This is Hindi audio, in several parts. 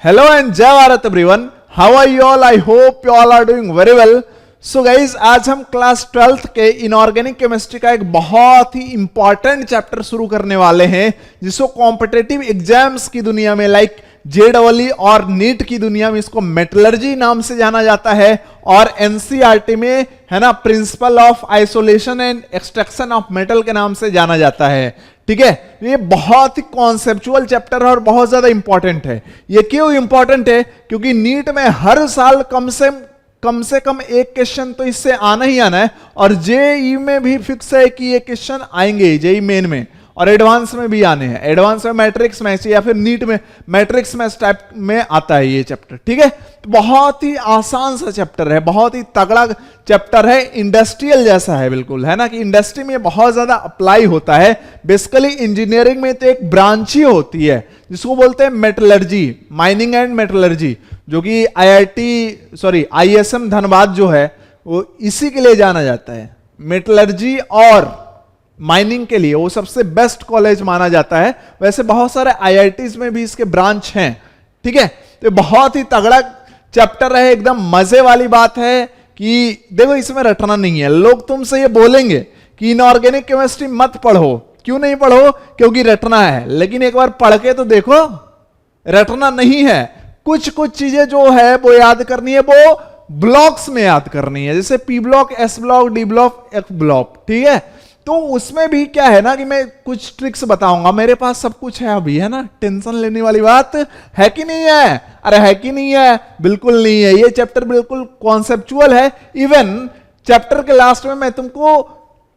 हेलो एंड जय Bharat everyone, how are you all? I hope you all are doing very well. So guys, आज हम क्लास 12th के इनऑर्गेनिक केमिस्ट्री का एक बहुत ही इंपॉर्टेंट चैप्टर शुरू करने वाले हैं, जिसको कॉम्पिटेटिव एग्जाम्स की दुनिया में लाइक JEE और नीट की दुनिया में इसको मेटलर्जी नाम से जाना जाता है, और एनसीईआरटी में है ना principle of isolation and extraction of metal के नाम से जाना जाता है। ठीक है, ये बहुत ही कॉन्सेप्चुअल चैप्टर है और बहुत ज्यादा इंपॉर्टेंट है। ये क्यों इंपॉर्टेंट है? क्योंकि नीट में हर साल कम से कम एक क्वेश्चन तो इससे आना ही आना है, और जेई में भी फिक्स है कि ये क्वेश्चन आएंगे, जेई मेन में और एडवांस में भी आने हैं। एडवांस में मैट्रिक्स मैच या फिर नीट में मैट्रिक्स मैच टाइप में आता है ये चैप्टर। ठीक है, तो बहुत ही आसान सा चैप्टर है, बहुत ही तगड़ा चैप्टर है, इंडस्ट्रियल जैसा है बिल्कुल, है ना, कि इंडस्ट्री में बहुत ज्यादा अप्लाई होता है। बेसिकली इंजीनियरिंग में तो एक ब्रांच ही होती है जिसको बोलते हैं मेटलर्जी, माइनिंग एंड मेटलर्जी, जो कि ISM धनबाद जो है वो इसी के लिए जाना जाता है, मेटलर्जी और माइनिंग के लिए वो सबसे बेस्ट कॉलेज माना जाता है। वैसे बहुत सारे IITs में भी इसके ब्रांच हैं। ठीक है, तो बहुत ही तगड़ा चैप्टर है, एकदम मजे वाली बात है कि देखो इसमें रटना नहीं है। लोग तुमसे ये बोलेंगे कि इनऑर्गेनिक केमिस्ट्री मत पढ़ो। क्यों नहीं पढ़ो? क्योंकि रटना है, लेकिन एक बार पढ़ के तो देखो, रटना नहीं है। कुछ चीजें जो है वो याद करनी है, वो ब्लॉक्स में याद करनी है, जैसे P block, S block, D block, F block. ठीक है, तो उसमें भी क्या है ना कि मैं कुछ ट्रिक्स बताऊंगा, मेरे पास सब कुछ है अभी, है ना, टेंशन लेने वाली बात है कि नहीं है? अरे है कि नहीं है? बिल्कुल नहीं है। ये चैप्टर बिल्कुल कॉन्सेप्चुअल है। इवन चैप्टर के लास्ट में मैं तुमको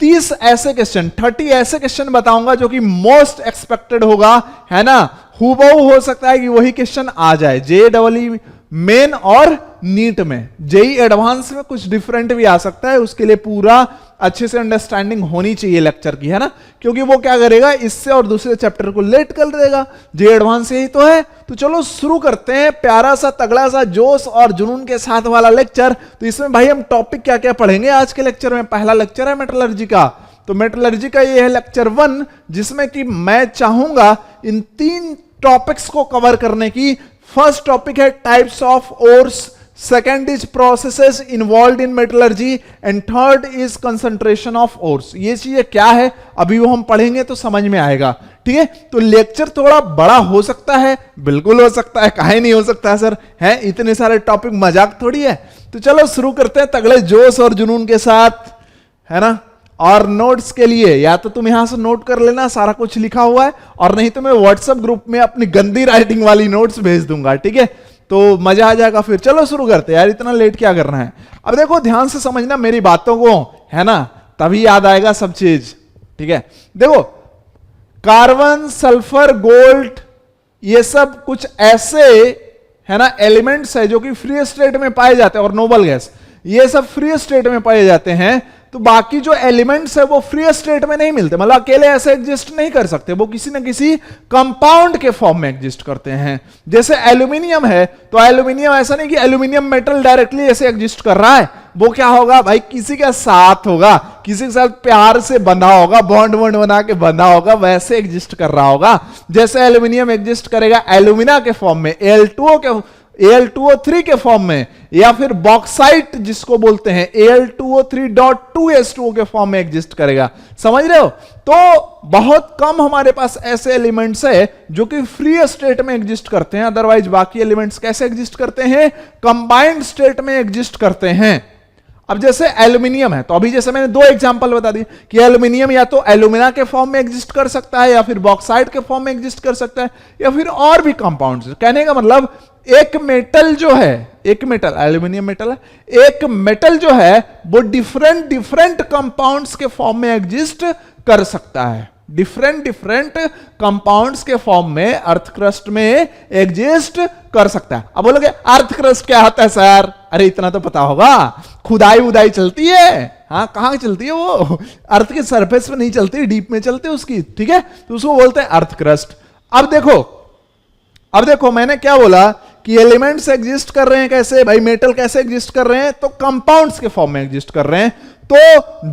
30 ऐसे क्वेश्चन बताऊंगा जो कि मोस्ट एक्सपेक्टेड होगा, है ना, हूबहू हो सकता है कि वही क्वेश्चन आ जाए JEE मेन और नीट में। JEE एडवांस में कुछ डिफरेंट भी आ सकता है, उसके लिए पूरा अच्छे से अंडरस्टैंडिंग होनी चाहिए लेक्चर की, है ना, क्योंकि वो क्या करेगा, इससे और दूसरे चैप्टर को लेट कर देगा। JEE एडवांस यही तो है। तो चलो शुरू करते हैं प्यारा सा तगड़ा सा जोश और जुनून के साथ वाला लेक्चर। तो इसमें भाई हम टॉपिक क्या क्या पढ़ेंगे आज के लेक्चर में? पहला लेक्चर है मेटलर्जी का, तो मेटलर्जी का ये है लेक्चर 1, जिसमें कि मैं चाहूंगा इन 3 टॉपिक्स को कवर करने की। फर्स्ट टॉपिक है types of ores, second is processes involve in metallurgy, and third is concentration of ores. ये चीजें क्या है अभी वो हम पढ़ेंगे तो समझ में आएगा। ठीक है, तो लेक्चर थोड़ा बड़ा हो सकता है, बिल्कुल हो सकता है, काहे नहीं हो सकता है सर, है इतने सारे टॉपिक मजाक थोड़ी है। तो चलो शुरू करते हैं तगड़े जोश और जुनून के साथ, है ना। और नोट्स के लिए या तो तुम यहां से नोट कर लेना, सारा कुछ लिखा हुआ है, और नहीं तो मैं व्हाट्सएप ग्रुप में अपनी गंदी राइटिंग वाली नोट्स भेज दूंगा। ठीक है, तो मजा आ जाएगा। फिर चलो शुरू करते हैं यार, इतना लेट क्या करना है। अब देखो ध्यान से समझना मेरी बातों को, है ना, तभी याद आएगा सब चीज। ठीक है, देखो कार्बन, सल्फर, गोल्ड, ये सब कुछ ऐसे है ना एलिमेंट्स है जो कि फ्री स्टेट में पाए जाते हैं, और नोबल गैस, ये सब फ्री स्टेट में पाए जाते हैं। तो बाकी जो एलिमेंट्स है वो फ्री स्टेट में नहीं मिलते, मतलब अकेले ऐसे एग्जिस्ट नहीं कर सकते, वो किसी न किसी कंपाउंड के फॉर्म में एग्जिस्ट करते हैं। जैसे एल्यूमिनियम है, तो एल्यूमिनियम ऐसा नहीं कि एल्यूमिनियम मेटल डायरेक्टली ऐसे एग्जिस्ट कर रहा है, वो क्या होगा भाई, किसी के साथ होगा, किसी के साथ प्यार से बंधा होगा, बॉन्ड बना के बंधा होगा, वैसे एग्जिस्ट कर रहा होगा। जैसे एल्यूमिनियम एग्जिस्ट करेगा एल्यूमिना के फॉर्म में, Al2O3 के फॉर्म में, या फिर बॉक्साइट जिसको बोलते हैं Al2O3.2S2O के फॉर्म में एग्जिस्ट करेगा। समझ रहे हो? तो बहुत कम हमारे पास ऐसे एलिमेंट्स है जो कि फ्री स्टेट में एग्जिस्ट करते हैं, अदरवाइज बाकी एलिमेंट्स कैसे एग्जिस्ट करते हैं? कंबाइंड स्टेट में एग्जिस्ट करते हैं। अब जैसे एल्यूमिनियम है, तो अभी जैसे मैंने 2 एग्जांपल बता दिए कि एल्यूमिनियम या तो एल्यूमिना के फॉर्म में एग्जिस्ट कर सकता है, या फिर बॉक्साइट के फॉर्म में एग्जिस्ट कर सकता है, या फिर और भी कंपाउंड्स। कहने का मतलब एक मेटल जो है, एक मेटल, एल्यूमिनियम मेटल है, एक मेटल जो है वो डिफरेंट कंपाउंड्स के फॉर्म में एग्जिस्ट कर सकता है, डिफरेंट कंपाउंड्स के फॉर्म में अर्थ क्रस्ट में एग्जिस्ट कर सकता है। अब बोलोगे अर्थ क्रस्ट क्या होता है सर? अरे इतना तो पता होगा, खुदाई उदाई चलती है, हाँ कहां चलती है वो? अर्थ के सरफेस पे नहीं चलती, डीप में चलती है उसकी। ठीक है, तो उसको बोलते हैं अर्थ क्रस्ट। अब देखो मैंने क्या बोला कि एलिमेंट्स एग्जिस्ट कर रहे हैं कैसे भाई, मेटल कैसे एग्जिस्ट कर रहे हैं? तो कंपाउंड्स के फॉर्म में एग्जिस्ट कर रहे हैं। तो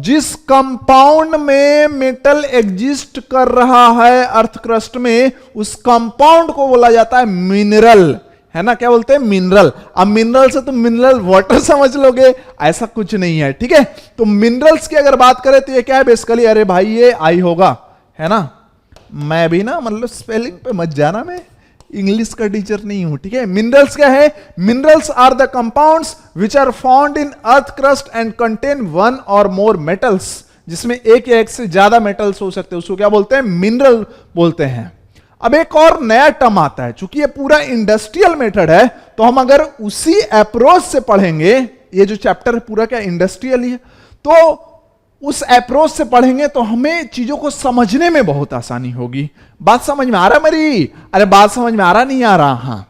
जिस कंपाउंड में मेटल एग्जिस्ट कर रहा है अर्थ क्रस्ट में, उस कंपाउंड को बोला जाता है मिनरल, है ना, क्या बोलते हैं, मिनरल। अब मिनरल से तुम मिनरल वाटर समझ लोगे, ऐसा कुछ नहीं है, ठीक है। तो मिनरल्स की अगर बात करें तो ये क्या है बेसिकली, अरे भाई ये आई होगा, है ना, मैं भी ना मतलब स्पेलिंग पे मत जाना, मैं इंग्लिश का टीचर नहीं हूं, ठीक है। मिनरल्स क्या है, minerals are the compounds which are found in earth crust and contain one or more metals, जिसमें एक या एक से ज्यादा मेटल्स हो सकते हैं, उसको क्या बोलते हैं, मिनरल बोलते हैं। अब एक और नया टर्म आता है, चूंकि ये पूरा इंडस्ट्रियल मेथड है, तो हम अगर उसी अप्रोच से पढ़ेंगे, ये जो चैप्टर है पूरा क्या इंडस्ट्रियल ही है, तो उस अप्रोच से पढ़ेंगे तो हमें चीजों को समझने में बहुत आसानी होगी। बात समझ में आ रहा मेरी, अरे बात समझ में आ रहा, नहीं आ रहा, हां।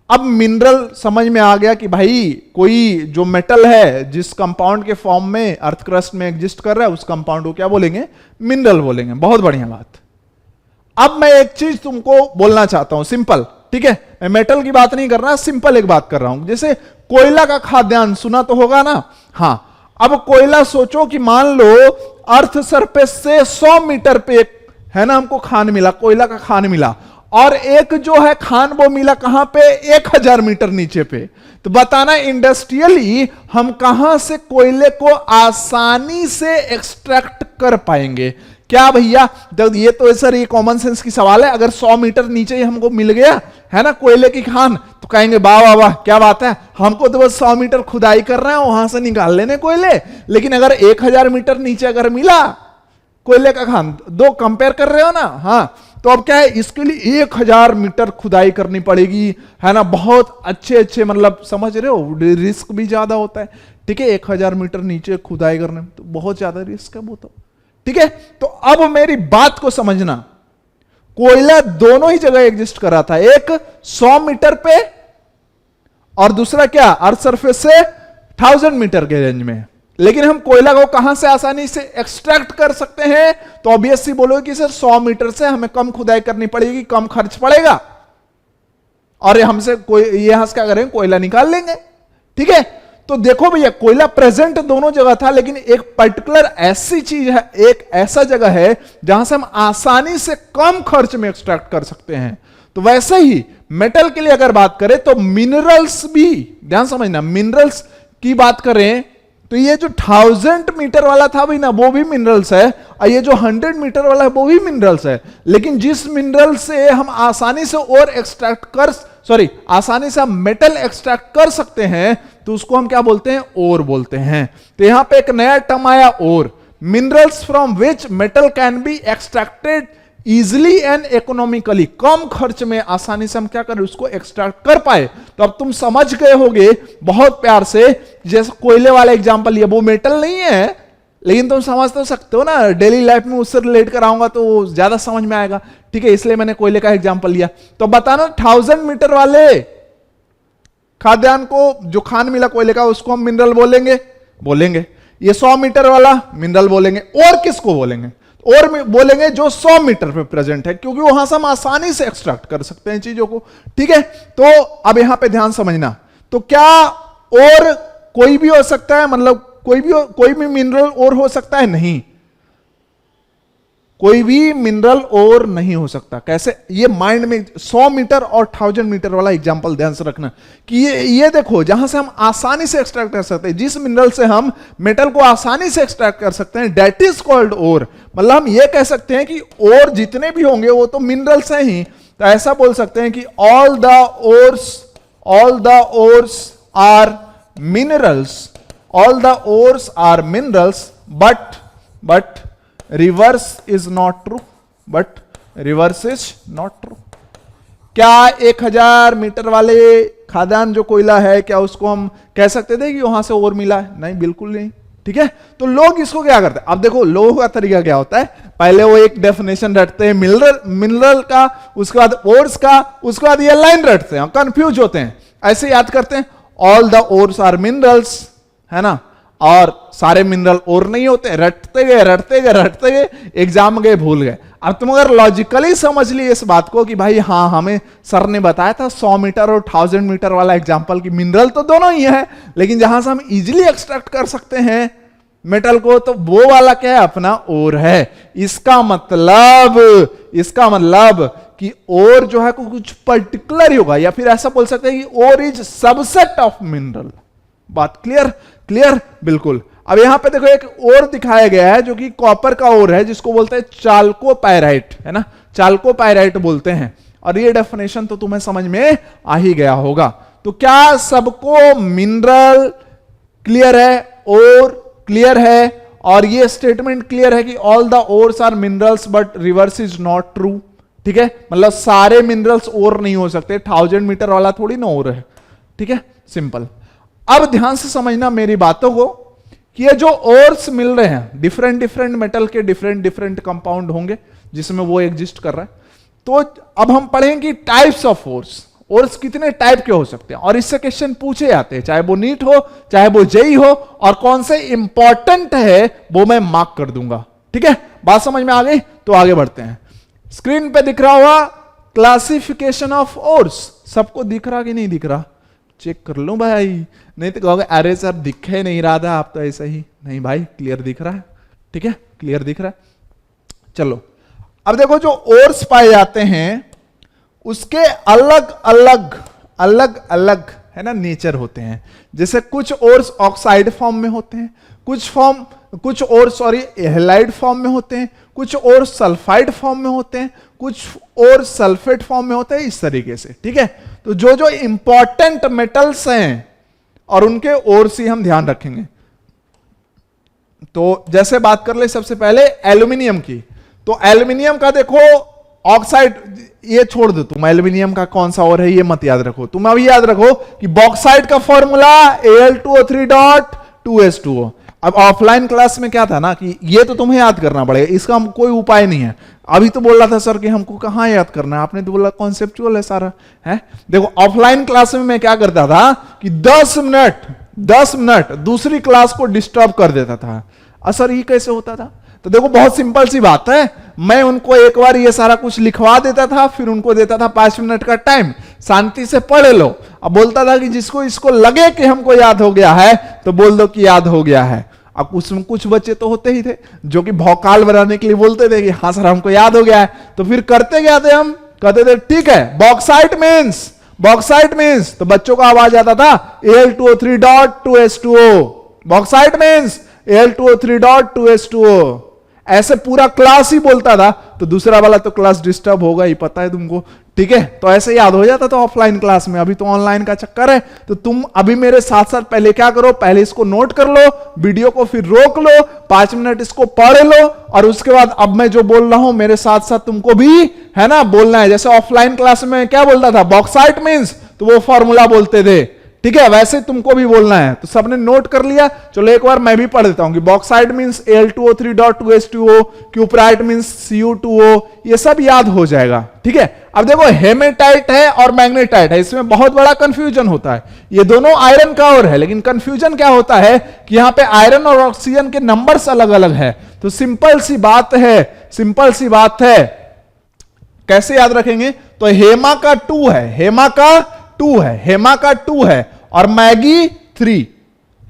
अब मिनरल समझ में आ गया कि भाई कोई जो मेटल है जिस कंपाउंड के फॉर्म में अर्थ क्रस्ट में एग्जिस्ट कर रहा है, उस कंपाउंड को क्या बोलेंगे, मिनरल बोलेंगे। बहुत बढ़िया बात। अब मैं एक चीज तुमको बोलना चाहता हूं, सिंपल, ठीक है, मैं मेटल की बात नहीं कर रहा, सिंपल एक बात कर रहा हूं। जैसे कोयला का खाद्यान्न सुना तो होगा ना, हां। अब कोयला सोचो कि मान लो अर्थ सरफेस से 100 मीटर पे है ना हमको खान मिला, कोयला का खान मिला, और एक जो है खान वो मिला कहां पे, 1000 मीटर नीचे पे। तो बताना इंडस्ट्रियली हम कहां से कोयले को आसानी से एक्सट्रैक्ट कर पाएंगे, क्या भैया। ये तो सर ये कॉमन सेंस की सवाल है, अगर 100 मीटर नीचे ही हमको मिल गया है ना कोयले की खान, तो कहेंगे वाह वाह वाह क्या बात है, हमको तो बस 100 मीटर खुदाई कर रहे हैं, वहां से निकाल लेने कोयले। लेकिन अगर 1000 मीटर नीचे अगर मिला कोयले का खान, दो कंपेयर कर रहे हो ना, हाँ, तो अब क्या है, इसके लिए 1000 मीटर खुदाई करनी पड़ेगी, है ना, बहुत अच्छे अच्छे, मतलब समझ रहे हो, रिस्क भी ज्यादा होता है, ठीक है। 1000 मीटर नीचे खुदाई करने में तो बहुत ज्यादा रिस्क है वो तो, ठीक है। तो अब मेरी बात को समझना, कोयला दोनों ही जगह एग्जिस्ट कर रहा था, एक 100 मीटर पे और दूसरा क्या अर्थ सरफेस से 1000 मीटर के रेंज में। लेकिन हम कोयला को कहां से आसानी से एक्सट्रैक्ट कर सकते हैं, तो ऑब्वियसली बोलोगे कि सर 100 मीटर से हमें कम खुदाई करनी पड़ेगी, कम खर्च पड़ेगा, और हमसे कोई यहां से क्या करेंगे, कोयला निकाल लेंगे, ठीक है। तो देखो भैया कोयला प्रेजेंट दोनों जगह था, लेकिन एक पर्टिकुलर ऐसी चीज है, एक ऐसा जगह है जहां से हम आसानी से कम खर्च में एक्सट्रैक्ट कर सकते हैं। तो वैसे ही मेटल के लिए अगर बात करें तो मिनरल्स भी, ध्यान समझना, मिनरल्स की बात करें तो ये जो 1000 मीटर वाला था भाई ना, वो भी मिनरल्स है, और ये जो 100 मीटर वाला है वो भी मिनरल्स है। लेकिन जिस मिनरल से हम आसानी से और एक्सट्रैक्ट कर, आसानी से हम मेटल एक्सट्रैक्ट कर सकते हैं, तो उसको हम क्या बोलते हैं, ओर बोलते हैं। तो यहां पे एक नया टर्म आया, ore, minerals from which metal can be extracted easily and economically, कम खर्च में आसानी से हम क्या करें, उसको एक्सट्रैक्ट कर पाए। तो अब तुम समझ गए होगे बहुत प्यार से, जैसे कोयले वाला एग्जांपल लिया, वो मेटल नहीं है, लेकिन तुम समझ तो सकते हो ना, डेली लाइफ में उससे रिलेट कराऊंगा तो ज्यादा समझ में आएगा, ठीक है, इसलिए मैंने कोयले का एग्जांपल लिया। तो बताना 1000 मीटर वाले खाद्यान्न को जो खान मिला कोयले का, उसको हम मिनरल बोलेंगे। ये 100 मीटर वाला मिनरल बोलेंगे। और किसको बोलेंगे, और बोलेंगे जो 100 मीटर पे प्रेजेंट है, क्योंकि वहां से हम आसानी से एक्सट्रैक्ट कर सकते हैं चीजों को, ठीक है। तो अब यहां पे ध्यान समझना, तो क्या और कोई भी हो सकता है, मतलब कोई भी मिनरल और हो सकता है, नहीं, कोई भी मिनरल और नहीं हो सकता। कैसे, ये माइंड में 100 मीटर और 1000 मीटर वाला एग्जांपल ध्यान से रखना कि ये देखो, जहां से हम आसानी से एक्सट्रैक्ट कर सकते हैं, जिस मिनरल से हम मेटल को आसानी से एक्सट्रैक्ट कर सकते हैं, दैट इज कॉल्ड ओर। मतलब हम ये कह सकते हैं कि और जितने भी होंगे वो तो मिनरल्स हैं ही, तो ऐसा बोल सकते हैं कि all the ores are minerals, all the ores are minerals, but reverse is not true, क्या 1000 मीटर वाले खाद्यान्न जो कोयला है, क्या उसको हम कह सकते थे कि वहां से और मिला है? नहीं, बिल्कुल नहीं, ठीक है। तो लोग इसको क्या करते हैं, अब देखो लोगों का तरीका क्या होता है, पहले वो एक डेफिनेशन रटते हैं मिनरल का, उसके बाद ओर्स का, उसके बाद ये लाइन रटते हैं, कंफ्यूज होते हैं, ऐसे याद करते हैं, all the ores are minerals, है ना, और सारे मिनरल और नहीं होते, रटते गए, एग्जाम गए भूल गए। अब तुम अगर लॉजिकली समझ लिए इस बात को कि भाई हाँ, हमें सर ने बताया था 100 मीटर और 1000 मीटर वाला एग्जांपल की मिनरल तो दोनों ही है, लेकिन जहां से हम इजीली एक्सट्रैक्ट कर सकते हैं मेटल को, तो वो वाला क्या है, अपना ओर है। इसका मतलब कि ओर जो है कुछ पर्टिकुलर होगा, या फिर ऐसा बोल सकते हैं कि ore is subset of mineral. बात क्लियर? क्लियर, बिल्कुल। अब यहां पे देखो एक ओर दिखाया गया है जो कि कॉपर का ओर है, जिसको बोलते हैं चाल्कोपाइराइट, है ना, चाल्कोपाइराइट बोलते हैं। और ये डेफिनेशन तो तुम्हें समझ में आ ही गया होगा। तो क्या सबको मिनरल क्लियर है, ओर क्लियर है, और ये स्टेटमेंट क्लियर है कि all the ores are minerals but reverse is not true. ठीक है, मतलब सारे मिनरल्स ओर नहीं हो सकते, 1000 मीटर वाला थोड़ी ना ओर है। ठीक है, सिंपल। अब ध्यान से समझना मेरी बातों को कि ये जो ओर्स मिल रहे हैं, डिफरेंट डिफरेंट मेटल के डिफरेंट डिफरेंट कंपाउंड होंगे जिसमें वो एग्जिस्ट कर रहा है। तो अब हम पढ़ेंगे टाइप्स ऑफ ओर्स। ओर्स कितने टाइप के हो सकते हैं, और इससे क्वेश्चन पूछे जाते हैं, चाहे वो नीट हो चाहे वो जेई हो, और कौन से इंपॉर्टेंट है वो मैं मार्क कर दूंगा। ठीक है, बात समझ में आ गई? तो आगे बढ़ते हैं। स्क्रीन पे दिख रहा हुआ क्लासिफिकेशन ऑफ ओर्स, सबको दिख रहा कि नहीं दिख रहा? चेक कर लो भाई, नहीं तो कहोगे अरे सर दिख ही नहीं रहा था, आप तो ऐसा ही। नहीं भाई, क्लियर दिख रहा है। ठीक है, क्लियर दिख रहा है। चलो अब देखो, जो ओर्स पाए जाते हैं उसके अलग अलग अलग अलग है ना नेचर होते हैं। जैसे कुछ ओर्स ऑक्साइड फॉर्म में होते हैं, कुछ ओर्स हैलाइड फॉर्म में होते हैं, कुछ और सल्फाइड फॉर्म में होते हैं, कुछ और सल्फेट फॉर्म में होते हैं, इस तरीके से। ठीक है, तो जो जो इंपॉर्टेंट मेटल्स हैं और उनके ओर से हम ध्यान रखेंगे। तो जैसे बात कर ले सबसे पहले एल्यूमिनियम की, तो एल्यूमिनियम का देखो ऑक्साइड, ये छोड़ दो तुम, एल्यूमिनियम का कौन सा और है ये मत याद रखो, तुम अभी याद रखो कि बॉक्साइड का फॉर्मूला Al2O3.2s2O। अब ऑफलाइन क्लास में क्या था ना कि ये तो तुम्हें याद करना पड़ेगा, इसका कोई उपाय नहीं है। अभी तो बोल रहा था सर कि हमको कहां याद करना है, आपने तो बोला कॉन्सेप्चुअल है सारा, है। देखो ऑफलाइन क्लास में मैं क्या करता था कि 10 मिनट दूसरी क्लास को डिस्टर्ब कर देता था। असर ये कैसे होता था? तो देखो बहुत सिंपल सी बात है, मैं उनको एक बार ये सारा कुछ लिखवा देता था, फिर उनको देता था 5 मिनट का टाइम, शांति से पढ़ लो। अब बोलता था कि जिसको इसको लगे कि हमको याद हो गया है तो बोल दो कि याद हो गया है। अब उसमें कुछ बच्चे तो होते ही थे जो कि भौकाल बनाने के लिए बोलते थे कि हाँ सर हमको याद हो गया है, तो फिर करते क्या थे हम, कहते थे ठीक है बॉक्साइट मींस, तो बच्चों को आवाज आता था Al2O3.2s2O, बॉक्साइट मींस Al2O3.2s2O, ऐसे पूरा क्लास ही बोलता था। तो दूसरा वाला तो क्लास डिस्टर्ब होगा ही, पता है तुमको। ठीक है, तो ऐसे याद हो जाता था ऑफलाइन क्लास में। अभी तो ऑनलाइन का चक्कर है, तो तुम अभी मेरे साथ साथ पहले क्या करो, पहले इसको नोट कर लो, वीडियो को फिर रोक लो, 5 मिनट इसको पढ़ लो, और उसके बाद अब मैं जो बोल रहा हूं मेरे साथ साथ तुमको भी है ना बोलना है। जैसे ऑफलाइन क्लास में क्या बोलता था, बॉक्साइट मींस, तो वो फॉर्मूला बोलते थे। ठीक है, वैसे तुमको भी बोलना है। तो सबने नोट कर लिया, चलो एक बार मैं भी पढ़ देता हूं कि bauxite means Al2O3.2s2O, cuprite means Cu2O, ये सब याद हो जाएगा। ठीक है, अब देखो हेमेटाइट है और मैग्नेटाइट है, इसमें बहुत बड़ा कंफ्यूजन होता है। ये दोनों आयरन का और है, लेकिन कंफ्यूजन क्या होता है कि यहां पे आयरन और ऑक्सीजन के नंबर्स अलग अलग है। तो सिंपल सी बात है, कैसे याद रखेंगे? तो हेमा का 2 है, हेमा का 2 है, और मैगी 3,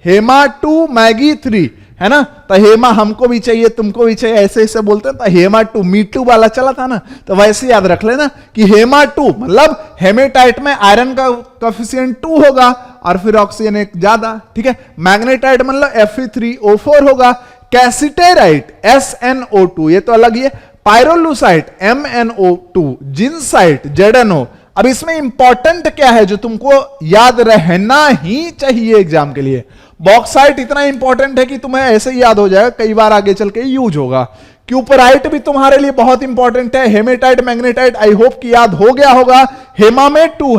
हेमा 2 मैगी 3, है ना। तो हेमा हमको भी चाहिए तुमको भी चाहिए, ऐसे ऐसे बोलते हैं। तो हेमा 2 मीटू वाला चला था ना, तो वैसे याद रख लेना कि हेमा 2 मतलब हेमेटाइट में आयरन का कोएफिशिएंट 2 होगा और फिर ऑक्सीजन एक ज्यादा। ठीक है, मैग्नेटाइट मतलब Fe3O4 होगा, कैसिटेराइट SnO2, ये तो अलग ही है, पायरोलुसाइट MnO2, जिंसाइट ZnO। अब इसमें इंपॉर्टेंट क्या है जो तुमको याद रहना ही चाहिए एग्जाम के लिए? बॉक्साइट इतना इंपॉर्टेंट है कि तुम्हें ऐसे ही याद हो जाएगा, कई बार आगे चल के यूज होगा। क्यूपराइट भी तुम्हारे लिए बहुत इंपॉर्टेंट है। हेमेटाइट मैग्नेटाइट आई होप कि याद हो गया होगा। हेमा में 2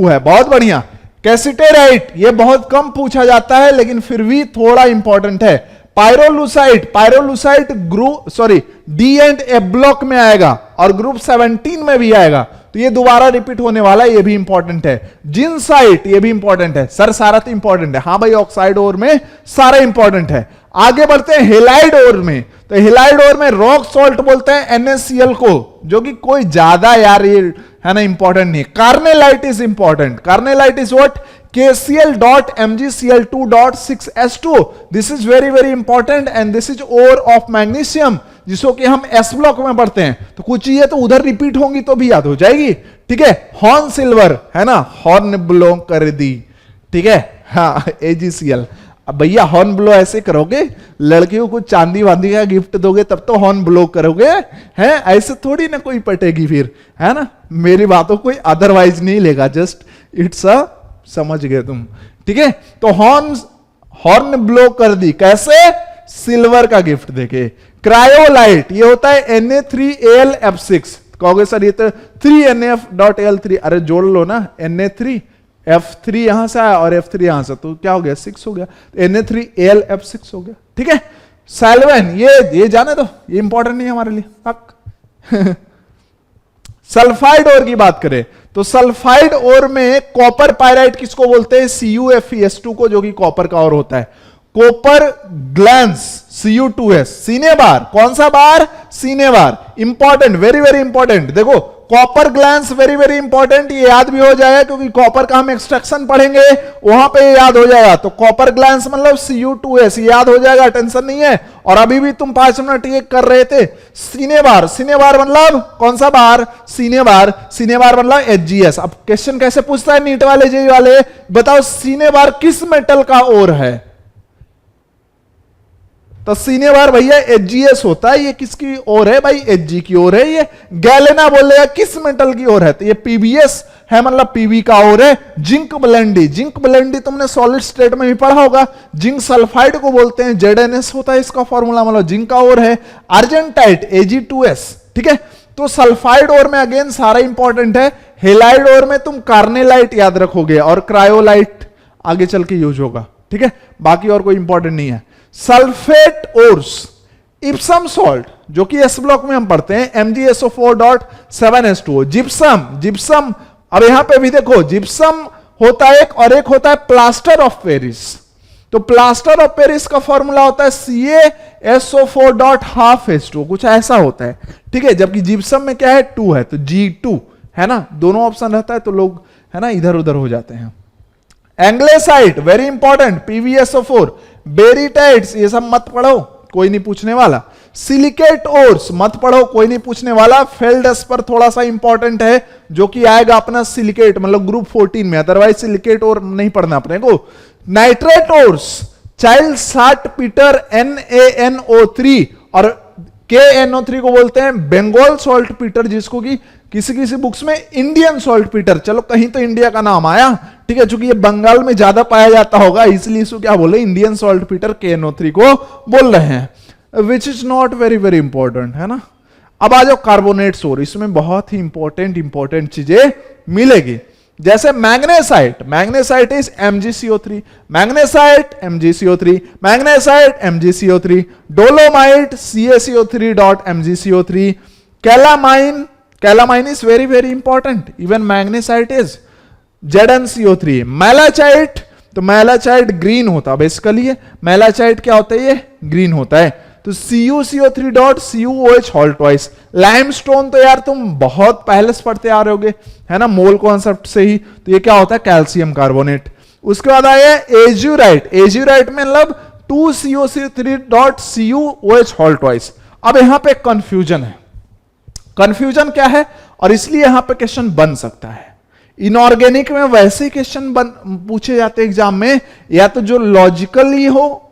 है, बहुत बढ़िया। कैसिटेराइट ये बहुत कम पूछा जाता है लेकिन फिर भी थोड़ा इंपॉर्टेंट है। पायरोलुसाइट ग्रुप D&F ब्लॉक में आएगा और ग्रुप 17 में भी आएगा, तो ये दोबारा रिपीट होने वाला है, ये भी इंपॉर्टेंट है। जिंसाइट ये भी इंपॉर्टेंट है। सर सारा तो इंपॉर्टेंट है, हाँ भाई ऑक्साइड ओर में सारा इंपॉर्टेंट है। आगे बढ़ते हैं हेलाइड ओर में, तो हेलाइड ओर में रॉक सॉल्ट बोलते हैं NaCl को, जो कि कोई ज्यादा यार ये है ना इंपॉर्टेंट नहीं। Carnallite is important. Carnallite is what? KCl.MgCl2.6s2. This is very very important and this is ore of magnesium, जिसको कि हम एस ब्लॉक में पढ़ते हैं, तो कुछ चीजें तो उधर रिपीट होंगी तो भी याद हो जाएगी, ठीक है। हॉर्न सिल्वर है ना, हॉर्न ब्लो कर दी, ठीक है, हाँ AGCL। अब भैया हॉर्न ब्लो ऐसे करोगे, लड़कियों को चांदी वांदी का गिफ्ट दोगे तब तो हॉर्न ब्लो करोगे, हैं ऐसे थोड़ी ना कोई पटेगी फिर, है ना। मेरी बातों कोई अदरवाइज नहीं लेगा, जस्ट इट्स अ, समझ गए तुम, ठीक है। तो हॉर्न ब्लो कर दी, कैसे, सिल्वर का गिफ्ट देके। क्रायोलाइट ये होता है Na3AlF6, कहोगे सर ये तो 3NF.Al3, अरे जोड़ लो ना, Na3F3 यहां से आया और F3 यहां से, तो क्या हो गया 6 हो गया, Na3AlF6 हो गया, ठीक है। सैल्वेन ये जाने दो, ये इंपॉर्टेंट नहीं है हमारे लिए। सल्फाइड ओर की बात करें तो सल्फाइड ओर में कॉपर पायराइट किसको बोलते हैं, CuFeS2 को, जो कि कॉपर का ओर होता है। कॉपर ग्लैंस Cu2S, सीने बार, कौन सा बार, cinnabar, important, very very important. देखो copper glance very very important, ये याद भी हो जाएगा क्योंकि कॉपर का हम एक्सट्रैक्शन पढ़ेंगे वहां पे याद हो जाएगा। तो कॉपर ग्लैंस मतलब Cu2S याद हो जाएगा, टेंशन नहीं है। और अभी भी तुम 5 मिनट ये कर रहे थे। सीने बार, सीने बार मतलब कौन सा बार, सीने बार, सीने बार मतलब HGS। अब क्वेश्चन कैसे पूछता है नीट वाले, जेई वाले, बताओ सीने बार किस मेटल का ओर है, तो सीने बार भैया HGS होता है। ये किसकी ओर है भाई, Hg की ओर है। ये गैलेना बोलेगा किस मेटल की ओर है, तो ये PbS है, मतलब Pb का ओर है। जिंक ब्लेंडी, जिंक ब्लेंडी तुमने सॉलिड स्टेट में भी पढ़ा होगा, जिंक सल्फाइड को बोलते हैं, ZnS होता है इसका फॉर्मूला, मतलब जिंक का ओर है। अर्जेंटाइट Ag2S, ठीक है। तो सल्फाइड ओर में अगेन सारा इंपॉर्टेंट है। हेलाइड ओर में तुम कार्नेलाइट याद रखोगे और क्रायोलाइट आगे चल के यूज होगा, ठीक है, बाकी और कोई इंपॉर्टेंट नहीं है। सल्फेट ओर्स, इप्सम सॉल्ट जो कि एस ब्लॉक में हम पढ़ते हैं, MgSO4.7H2O। जिप्सम, जिप्सम, अब यहां पे भी देखो जिप्सम होता है एक, और एक होता है प्लास्टर ऑफ पेरिस। तो प्लास्टर ऑफ पेरिस का फॉर्मूला होता है CaSO4.12H2O, कुछ ऐसा होता है, ठीक है। जबकि जिप्सम में क्या है, 2 है, तो G2 है ना, दोनों ऑप्शन रहता है तो लोग है ना इधर उधर हो जाते हैं। एंग्लेसाइट वेरी इंपॉर्टेंट, PbSO4। बेरिटाइट्स ये सब मत पढ़ो, कोई नहीं पूछने वाला। सिलिकेट ओर्स मत पढ़ो, कोई नहीं पूछने वाला। फेल्डस्पर थोड़ा सा इंपॉर्टेंट है, जो कि आएगा अपना सिलिकेट मतलब ग्रुप 14 में, अदरवाइज सिलिकेट ओर नहीं पढ़ना अपने को। Nitrate ores, child salt Peter NaNO3 और KNO3 को बोलते हैं बंगाल सॉल्ट पीटर, जिसको कि किसी किसी बुक्स में इंडियन सॉल्ट पीटर, चलो कहीं तो इंडिया का नाम आया, ठीक है, चूंकि ये बंगाल में ज्यादा पाया जाता होगा इसलिए इसको क्या बोले, इंडियन सॉल्ट पीटर KNO3 को बोल रहे हैं, which is not very very important, है ना। अब आ जाओ कार्बोनेट सोर, इसमें बहुत ही इंपॉर्टेंट चीजें मिलेगी। जैसे magnesite, magnesite is MgCO3, magnesite MgCO3, magnesite MgCO3, dolomite CaCO3.MgCO3, calamine, calamine is very very important, even magnesite is ZnCO3। मैलाचाइट, तो मैलाचाइट ग्रीन होता है बेसिकली, मैलाचाइट क्या होता है, ये ग्रीन होता है। तो CuCO3.CuOH हॉल ट्वाइस। लाइमस्टोन तो यार तुम बहुत पहले से पढ़ते आ रहे होगे, है ना, मोल कॉन्सेप्ट से ही, तो ये क्या होता है, कैल्शियम कार्बोनेट। उसके बाद आया एज्यूराइट, एज्यूराइट में मतलब 2CuCO3.CuOH हॉल ट्वाइस। अब यहां पे कंफ्यूजन है, कंफ्यूजन क्या है, और इसलिए यहां पे क्वेश्चन बन सकता है। इनऑर्गेनिक में वैसे ही क्वेश्चन पूछे जाते हैं एग्जाम में, या तो जो लॉजिकली हो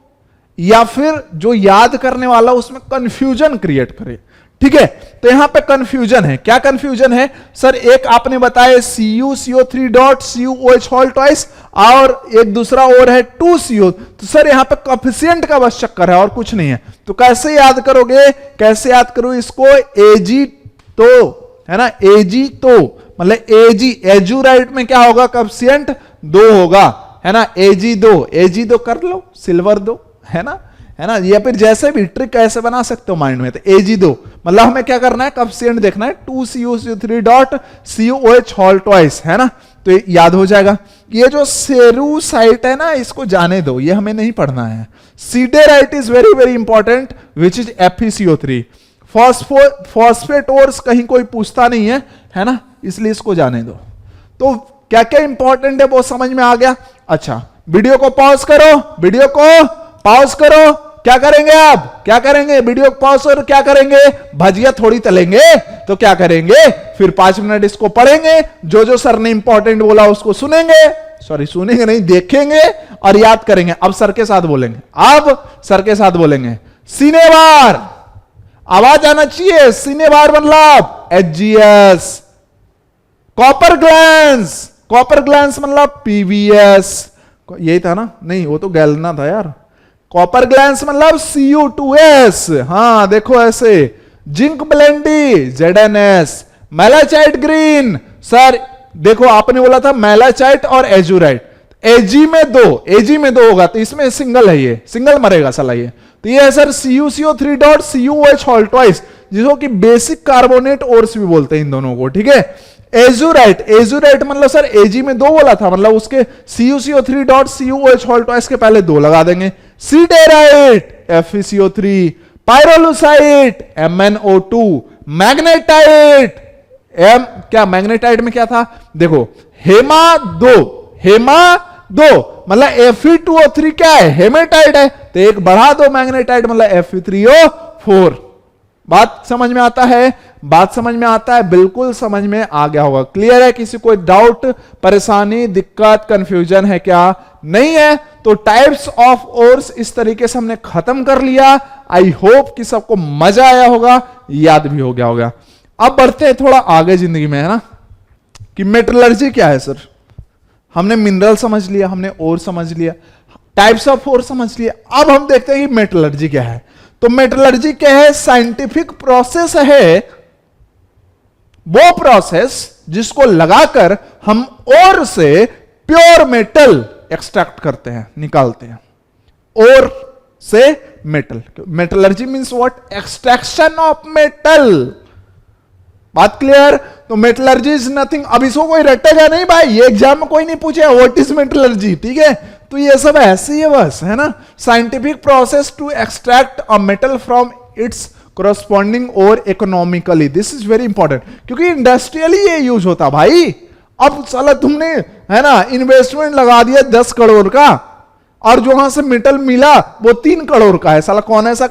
या फिर जो याद करने वाला उसमें कंफ्यूजन क्रिएट करे, ठीक है। तो यहां पे कंफ्यूजन है, क्या कंफ्यूजन है सर, एक आपने बताया CuCO3.CuOH हॉल ट्वाइस और एक दूसरा और है 2CO, तो सर यहां पे कोएफिशिएंट का बस चक्कर है और कुछ नहीं है। तो कैसे याद करोगे, कैसे याद करो इसको, Ag तो है ना, Ag तो मतलब एज्यूराइट में क्या होगा, कोएफिशिएंट 2 होगा, है ना, Ag2 कर लो, सिल्वर 2, है ना, है ना, या फिर जैसे भी ट्रिक कैसे बना सकते हो माइंड में, तो Ag2 मतलब हमें क्या करना है, कोएफिशिएंट देखना है 2CuCO3.CuOH हॉल ट्वाइस, है ना, तो याद हो जाएगा। ये जो सेरूसाइट है ना, इसको जाने दो, ये हमें नहीं पढ़ना है। Siderite is very very important, which is FeCO3। Phosphate ores कहीं कोई पूछता नहीं है ना, इसलिए इसको जाने दो। तो क्या क्या इंपॉर्टेंट है वो समझ में आ गया। अच्छा वीडियो को पॉज करो, वीडियो को पॉज करो, क्या करेंगे? अब क्या करेंगे? वीडियो पॉज और क्या करेंगे? भजिया थोड़ी तलेंगे, तो क्या करेंगे? फिर 5 मिनट इसको पढ़ेंगे, जो जो सर ने इंपॉर्टेंट बोला उसको सुनेंगे, सॉरी सुनेंगे नहीं, देखेंगे और याद करेंगे। अब सर के साथ बोलेंगे, अब सर के साथ बोलेंगे सिनेबार, आवाज आना चाहिए। सिनेबार मतलब HGS। Copper glance, copper glance मतलब PVS, यही था ना? नहीं, वो तो गैलना था यार। कॉपर ग्लैंस मतलब Cu2S, हाँ देखो ऐसे। Zinc blende ZNS। Malachite green, sir देखो आपने बोला था मेलाचाइट और एजुराइट, एजी में दो होगा, तो इसमें सिंगल है, ये सिंगल मरेगा साला ये। तो ये है sir CuCO3 dot CuOH whole twice, जिसको कि बेसिक कार्बोनेट ओर्स भी बोलते हैं इन दोनों को, ठीक है। एजुराइट, एजुराइट मतलब सर एजी में 2 बोला था, मतलब उसके CuCO3 dot CuOH whole twice के पहले 2 लगा देंगे। Siderite FeCO3, pyrolusite MnO2, magnetite क्या मैग्नेटाइट में क्या था? देखो हेमा 2 मतलब Fe2O3 क्या है? हेमेटाइट है, तो एक बढ़ा दो मैग्नेटाइट मतलब Fe3O4। बात समझ में आता है? बात समझ में आता है, बिल्कुल समझ में आ गया होगा। क्लियर है? किसी कोई डाउट, परेशानी, दिक्कत, कंफ्यूजन है क्या? नहीं है? तो टाइप्स ऑफ ओर्स इस तरीके से हमने खत्म कर लिया। आई होप कि सबको मजा आया होगा, याद भी हो गया होगा। अब बढ़ते हैं थोड़ा आगे जिंदगी में, है ना, कि मेटलर्जी क्या है सर। हमने मिनरल समझ लिया, हमने ओर समझ लिया, टाइप्स ऑफ ओर समझ लिया। अब हम देखते हैं कि मेटलर्जी क्या है। तो मेटलर्जी क्या है? साइंटिफिक प्रोसेस है, वो प्रोसेस जिसको लगाकर हम ओर से प्योर मेटल एक्सट्रैक्ट करते हैं, निकालते हैं। ओर से metal, metallurgy means what? Extraction of metal. बात क्लियर? तो मेटलर्जी इज नथिंग। अब इसको कोई रटेगा नहीं भाई, ये एग्जाम में कोई नहीं पूछेगा व्हाट इज मेटलर्जी, ठीक है। तो ये सब ऐसे ही है बस, है ना। Scientific process to extract a metal from its corresponding ore economically, this is very important, क्योंकि इंडस्ट्रियली ये यूज होता भाई। अब साला तुमने, है ना, इन्वेस्टमेंट लगा दिया 10 करोड़ का, और जो वहां से मेटल मिला वो 3 करोड़ का है। साला कौन ऐसा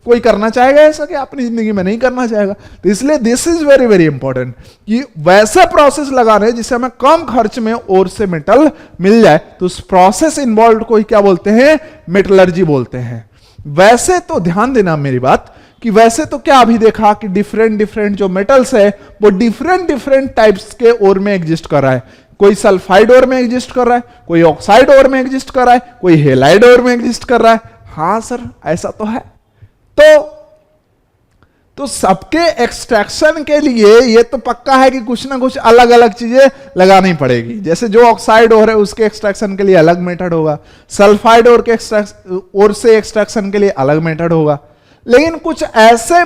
कोई करना चाहेगा ऐसा? कि अपनी जिंदगी में नहीं करना चाहेगा। तो इसलिए this is very very important कि वैसा प्रोसेस लगाना है जिससे हमें कम खर्च में और से मेटल मिल जाए। तो उस प्रोसेस इन्वॉल्व को ही क्या बोलते हैं? मेटलर्जी बोलते हैं। वैसे तो ध्यान देना मेरी बात, कि वैसे तो क्या अभी देखा कि डिफरेंट डिफरेंट जो मेटल्स है वो डिफरेंट डिफरेंट टाइप्स के ओर में एग्जिस्ट कर रहा है। कोई सल्फाइड ओर में एग्जिस्ट कर रहा है, कोई ऑक्साइड ओर में एग्जिस्ट कर रहा है, कोई हेलाइड ओर में एग्जिस्ट कर रहा है। हाँ सर ऐसा तो है। तो सबके एक्सट्रैक्शन के लिए ये तो पक्का है कि कुछ ना कुछ अलग अलग चीजें लगानी पड़ेगी। जैसे जो ऑक्साइड ओर है उसके एक्सट्रैक्शन के लिए अलग मेथड होगा, सल्फाइड ओर के ओर से एक्सट्रैक्शन के लिए अलग मेथड होगा। लेकिन कुछ ऐसे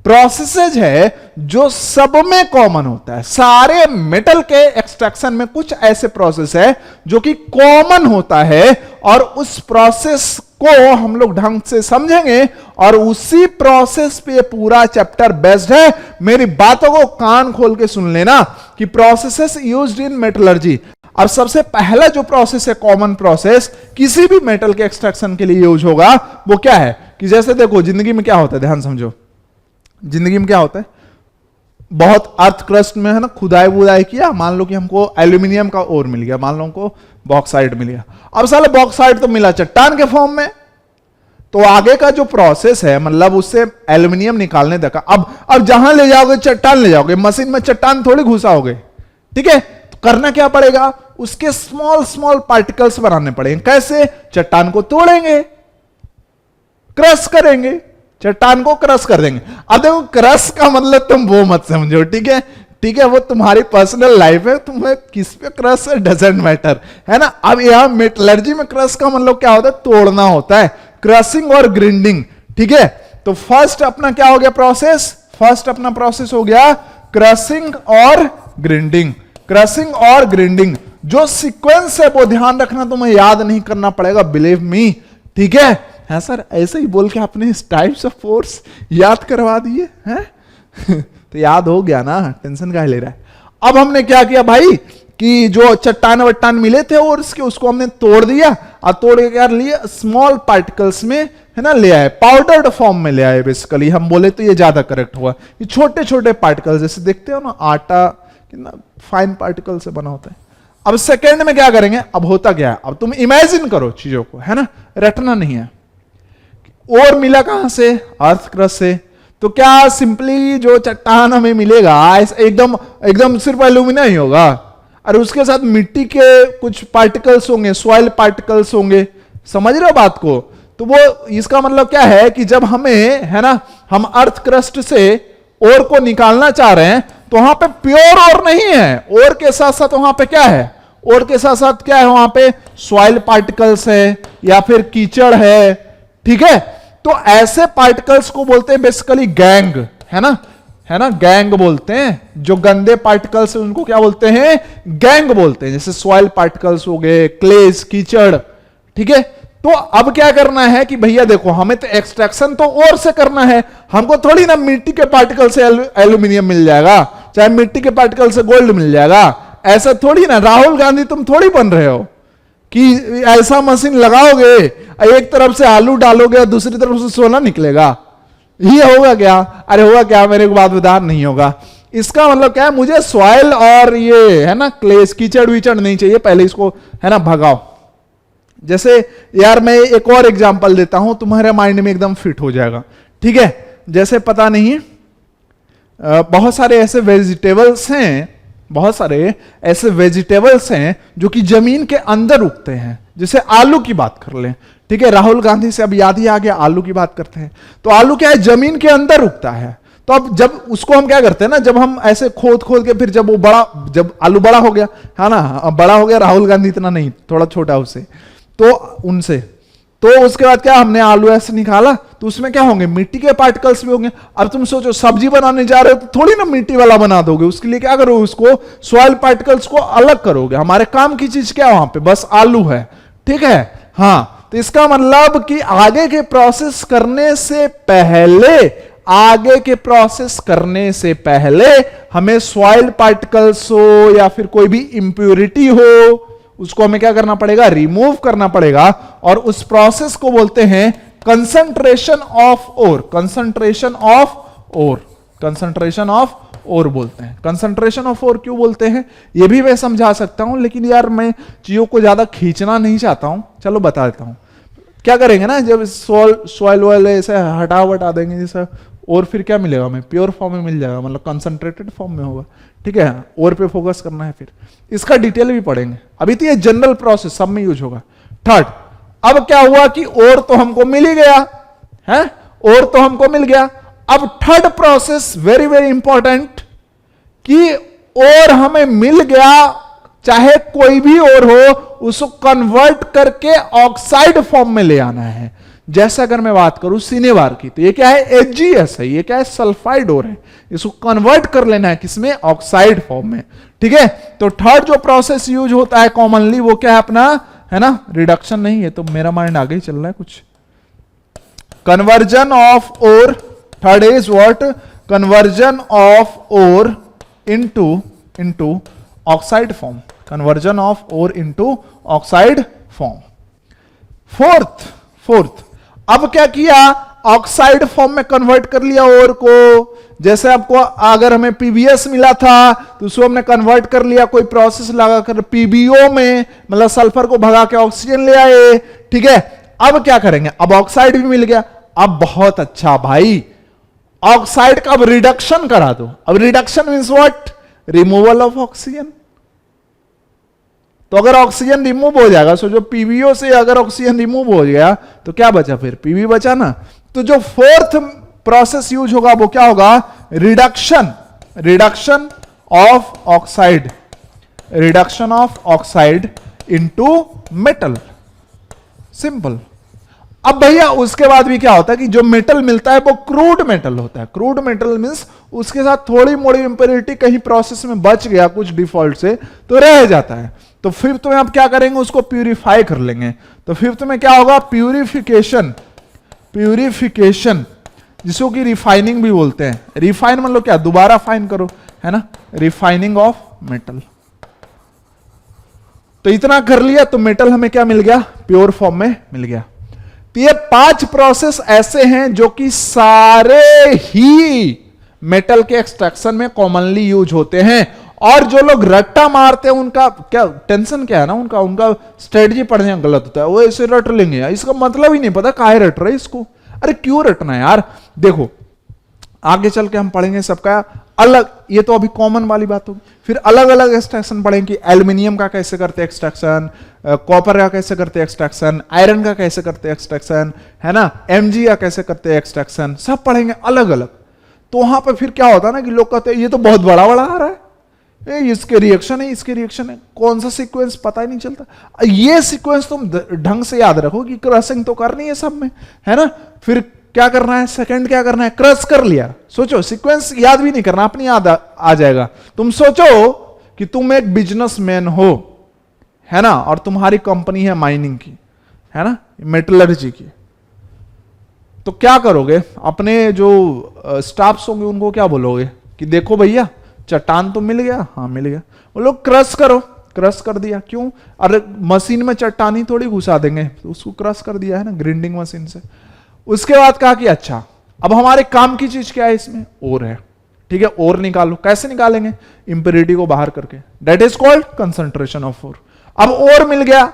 प्रोसेसेज है जो सब में कॉमन होता है। सारे मेटल के एक्सट्रैक्शन में कुछ ऐसे प्रोसेस है जो कि कॉमन होता है, और उस प्रोसेस को हम लोग ढंग से समझेंगे, और उसी प्रोसेस पे पूरा चैप्टर बेस्ड है। मेरी बातों को कान खोल के सुन लेना कि प्रोसेसेस यूज्ड इन मेटलर्जी। अब सबसे पहला जो प्रोसेस है, कॉमन प्रोसेस किसी भी मेटल के एक्सट्रैक्शन के लिए यूज होगा, वो क्या है? कि जैसे देखो जिंदगी में क्या होता है, ध्यान समझो। जिंदगी में क्या होता है? बहुत अर्थ क्रस्ट में, है ना, खुदाई बुदाई किया, मान लो कि हमको एल्यूमिनियम का ओर मिल गया, मान लो हमको बॉक्साइट मिल गया। अब साले बॉक्साइट तो मिला चट्टान के फॉर्म में, तो आगे का जो प्रोसेस है, मतलब उससे एल्यूमिनियम निकालने तक अब जहां ले जाओगे चट्टान ले जाओगे, मशीन में चट्टान थोड़ी घुसाओगे, ठीक है। तो करना क्या पड़ेगा? उसके स्मॉल स्मॉल पार्टिकल्स बनाने पड़ेंगे। कैसे? चट्टान को तोड़ेंगे, क्रश करेंगे, चट्टान को क्रश कर देंगे। अब देखो क्रश का मतलब तुम वो मत समझो, ठीक है, ठीक है, वो तुम्हारी पर्सनल लाइफ है, तुम्हें किस पे क्रश है डजंट मैटर, है ना। अब यहां मेटलर्जी में क्रश का मतलब क्या होता है? तोड़ना होता है, क्रशिंग और ग्राइंडिंग, ठीक है। तो फर्स्ट अपना क्या हो गया प्रोसेस? फर्स्ट अपना प्रोसेस हो गया क्रशिंग और ग्राइंडिंग। क्रशिंग और ग्राइंडिंग जो सीक्वेंस है वो ध्यान रखना, तुम्हें याद नहीं करना पड़ेगा, बिलीव मी, ठीक है। हाँ सर ऐसे ही बोल के आपने टाइप्स ऑफ फोर्स याद करवा दिए हैं तो याद हो गया ना, टेंशन काहे ले रहा है। अब हमने क्या किया भाई कि जो चट्टान वट्टान मिले थे और उसको हमने तोड़ दिया और तोड़ के क्या लिए स्मॉल पार्टिकल्स में, है ना, ले आए, पाउडर्ड फॉर्म में ले आए। बेसिकली हम बोले तो ये ज्यादा करेक्ट हुआ। ये छोटे छोटे पार्टिकल्स, जैसे देखते हो ना आटा कितना फाइन पार्टिकल से बना होता है। अब सेकेंड में क्या करेंगे, अब होता क्या है, अब तुम इमेजिन करो चीजों को, है ना, रटना नहीं है। और मिला कहां से, अर्थ क्रस्ट से। तो क्या सिंपली जो चट्टान हमें मिलेगा एकदम एकदम सिर्फ एल्यूमिना ही होगा, और उसके साथ मिट्टी के कुछ पार्टिकल्स होंगे, सॉइल पार्टिकल्स होंगे, समझ रहे हो बात को। तो वो इसका मतलब क्या है कि जब हमें, है ना, हम अर्थ क्रस्ट से ओर को निकालना चाह रहे हैं तो वहां पे प्योर और नहीं है, और के साथ साथ वहां पे क्या है, और के साथ साथ क्या है, वहां पे सॉइल पार्टिकल्स है या फिर कीचड़ है, ठीक है। तो ऐसे पार्टिकल्स को बोलते हैं बेसिकली गैंग, है ना, गैंग बोलते हैं। जो गंदे पार्टिकल्स हैं उनको क्या बोलते हैं, गैंग बोलते हैं। जैसे सॉइल पार्टिकल्स हो गए, क्लेस, कीचड़, ठीक है। तो अब क्या करना है कि भैया देखो, हमें तो एक्सट्रैक्शन तो और से करना है, हमको थोड़ी ना मिट्टी के पार्टिकल से एल्यूमिनियम मिल जाएगा, चाहे मिट्टी के पार्टिकल से गोल्ड मिल जाएगा, ऐसा थोड़ी ना। राहुल गांधी तुम थोड़ी बन रहे हो कि ऐसा मशीन लगाओगे, एक तरफ से आलू डालोगे और दूसरी तरफ से सोना निकलेगा, ये होगा क्या? अरे होगा क्या, मेरे को बात बता, नहीं होगा। इसका मतलब क्या है, मुझे सॉइल और ये, है ना, क्लेस, कीचड़ वीचड़ नहीं चाहिए, पहले इसको, है ना, भगाओ। जैसे यार मैं एक और एग्जांपल देता हूं, तुम्हारे माइंड में एकदम फिट हो जाएगा, ठीक है। जैसे पता नहीं, बहुत सारे ऐसे वेजिटेबल्स हैं, बहुत सारे ऐसे वेजिटेबल्स हैं जो कि जमीन के अंदर उगते हैं। जैसे आलू की बात कर लें, ठीक है, राहुल गांधी से अब याद ही आ गया, आलू की बात करते हैं। तो आलू क्या है, जमीन के अंदर उगता है। तो अब जब उसको हम क्या करते हैं ना, जब हम ऐसे खोद खोद के, फिर जब वो बड़ा, जब आलू बड़ा हो गया, है ना, बड़ा हो गया, राहुल गांधी इतना नहीं, थोड़ा छोटा उससे, तो उनसे, तो उसके बाद क्या, हमने आलू ऐसे निकाला, तो उसमें क्या होंगे, मिट्टी के पार्टिकल्स भी होंगे। अब तुम सोचो सब्जी बनाने जा रहे हो तो थोड़ी ना मिट्टी वाला बना दोगे, उसके लिए क्या करोगे, उसको सॉइल पार्टिकल्स को अलग करोगे। हमारे काम की चीज क्या वहां पे, बस आलू है, ठीक है। हाँ, तो इसका मतलब कि आगे के प्रोसेस करने से पहले, आगे के प्रोसेस करने से पहले हमें सॉइल पार्टिकल्स हो या फिर कोई भी इंप्योरिटी हो, उसको हमें क्या करना पड़ेगा, रिमूव करना पड़ेगा। और उस प्रोसेस को बोलते हैं concentration of ore, concentration of ore, concentration of ore बोलते हैं। कंसंट्रेशन ऑफ ओर क्यों बोलते हैं, ये भी मैं समझा सकता हूं, लेकिन यार मैं चीजों को ज्यादा खींचना नहीं चाहता हूं, चलो बता देता हूं। क्या करेंगे ना, जब सॉइल वॉइल ऐसे हटा देंगे जैसा, और फिर क्या मिलेगा हमें, प्योर फॉर्म में मिल जाएगा, मतलब कंसंट्रेटेड फॉर्म में होगा, ठीक है। और पे फोकस करना है, फिर इसका डिटेल भी पढ़ेंगे। अभी तो ये जनरल प्रोसेस सब में यूज होगा। थर्ड, अब क्या हुआ कि और तो हमको मिल ही गया है, और तो हमको मिल गया। अब third process very very important, कि और हमें मिल गया, चाहे कोई भी और हो, उसको कन्वर्ट करके ऑक्साइड फॉर्म में ले आना है। जैसे अगर मैं बात करूं सिनेबार की, तो ये क्या है, एचजीएस है, ये क्या है, सल्फाइड ओर है, इसको कन्वर्ट कर लेना है किसमें, ऑक्साइड फॉर्म में, ठीक है। तो थर्ड जो प्रोसेस यूज होता है कॉमनली, वो क्या है अपना, है ना, रिडक्शन नहीं है, तो मेरा माइंड आगे ही चल रहा है कुछ, conversion of ore. Third is what, conversion of ore into oxide form, conversion of ore into oxide form. Fourth, अब क्या किया, ऑक्साइड फॉर्म में कन्वर्ट कर लिया ओर को। जैसे आपको अगर हमें पीबीएस मिला था तो उसको हमने कन्वर्ट कर लिया, कोई प्रोसेस लगाकर पीबीओ में, मतलब सल्फर को भगा के ऑक्सीजन ले आए, ठीक है। अब क्या करेंगे, अब ऑक्साइड भी मिल गया। अब बहुत अच्छा भाई, ऑक्साइड का अब रिडक्शन करा दो। अब reduction means what, removal of oxygen. तो अगर ऑक्सीजन रिमूव हो जाएगा, सो जो पीवीओ से अगर ऑक्सीजन रिमूव हो गया तो क्या बचा, फिर पीवी बचा ना। तो जो फोर्थ प्रोसेस यूज होगा वो क्या होगा, reduction of oxide, reduction of oxide into metal, simple. अब भैया उसके बाद भी क्या होता है कि जो मेटल मिलता है वो क्रूड मेटल होता है। क्रूड मेटल मींस उसके साथ थोड़ी मोड़ी इंप्योरिटी कहीं प्रोसेस में बच गया कुछ डिफॉल्ट से, तो रह जाता है। तो फिफ्थ में आप क्या करेंगे, उसको प्यूरिफाई कर लेंगे। तो फिफ्थ में क्या होगा, प्यूरिफिकेशन, जिसको कि रिफाइनिंग भी बोलते हैं। रिफाइन मतलब क्या, दोबारा फाइन करो, है ना, रिफाइनिंग ऑफ मेटल। तो इतना कर लिया तो मेटल हमें क्या मिल गया, प्योर फॉर्म में मिल गया। तो ये 5 प्रोसेस ऐसे हैं जो कि सारे ही मेटल के एक्सट्रैक्शन में कॉमनली यूज होते हैं। और जो लोग रट्टा मारते हैं उनका क्या टेंशन क्या है ना, उनका स्ट्रेटजी पढ़ने गलत होता है। वो ऐसे रट लेंगे, इसका मतलब ही नहीं पता काहे रट रहे इसको। अरे क्यों रटना है यार। देखो आगे चल के हम पढ़ेंगे सबका अलग, ये तो अभी कॉमन वाली बात होगी। फिर अलग अलग एक्सट्रैक्शन पढ़ेंगे कि एल्यूमिनियम का कैसे करते हैं एक्सट्रैक्शन, कॉपर का कैसे करते हैं एक्सट्रैक्शन, आयरन का कैसे करते हैं एक्सट्रैक्शन, है ना, एमजी का कैसे करते हैं एक्सट्रैक्शन, सब पढ़ेंगे अलग अलग। तो वहां पर फिर क्या होता है ना कि लोग कहते हैं ये तो बहुत बड़ा बड़ा आ रहा है, इसके रिएक्शन है, इसके रिएक्शन है, कौन सा सीक्वेंस पता ही नहीं चलता। ये सीक्वेंस तुम ढंग से याद रखो कि क्रशिंग तो करनी है सब में, है ना। फिर क्या करना है, सेकंड क्या करना है, क्रश कर लिया। सोचो सीक्वेंस याद भी नहीं करना, अपनी याद आ जाएगा। तुम सोचो कि तुम एक बिजनेसमैन हो, है ना, और तुम्हारी कंपनी है माइनिंग की, है ना, मेटलर्जी की। तो क्या करोगे, अपने जो स्टाफ्स होंगे उनको क्या बोलोगे कि देखो भैया चट्टान तो मिल गया, हाँ मिल गया, वो लोग क्रश करो। क्रश कर दिया, क्यों, अरे मशीन में चट्टान ही थोड़ी घुसा देंगे, तो उसको क्रश कर दिया है ना ग्राइंडिंग मशीन से। उसके बाद कहा कि अच्छा अब हमारे काम की चीज क्या है, इसमें ओर है, ठीक है, ओर निकालो। कैसे निकालेंगे, इंप्योरिटी को बाहर करके, that is called concentration of ore. अब ओर मिल गया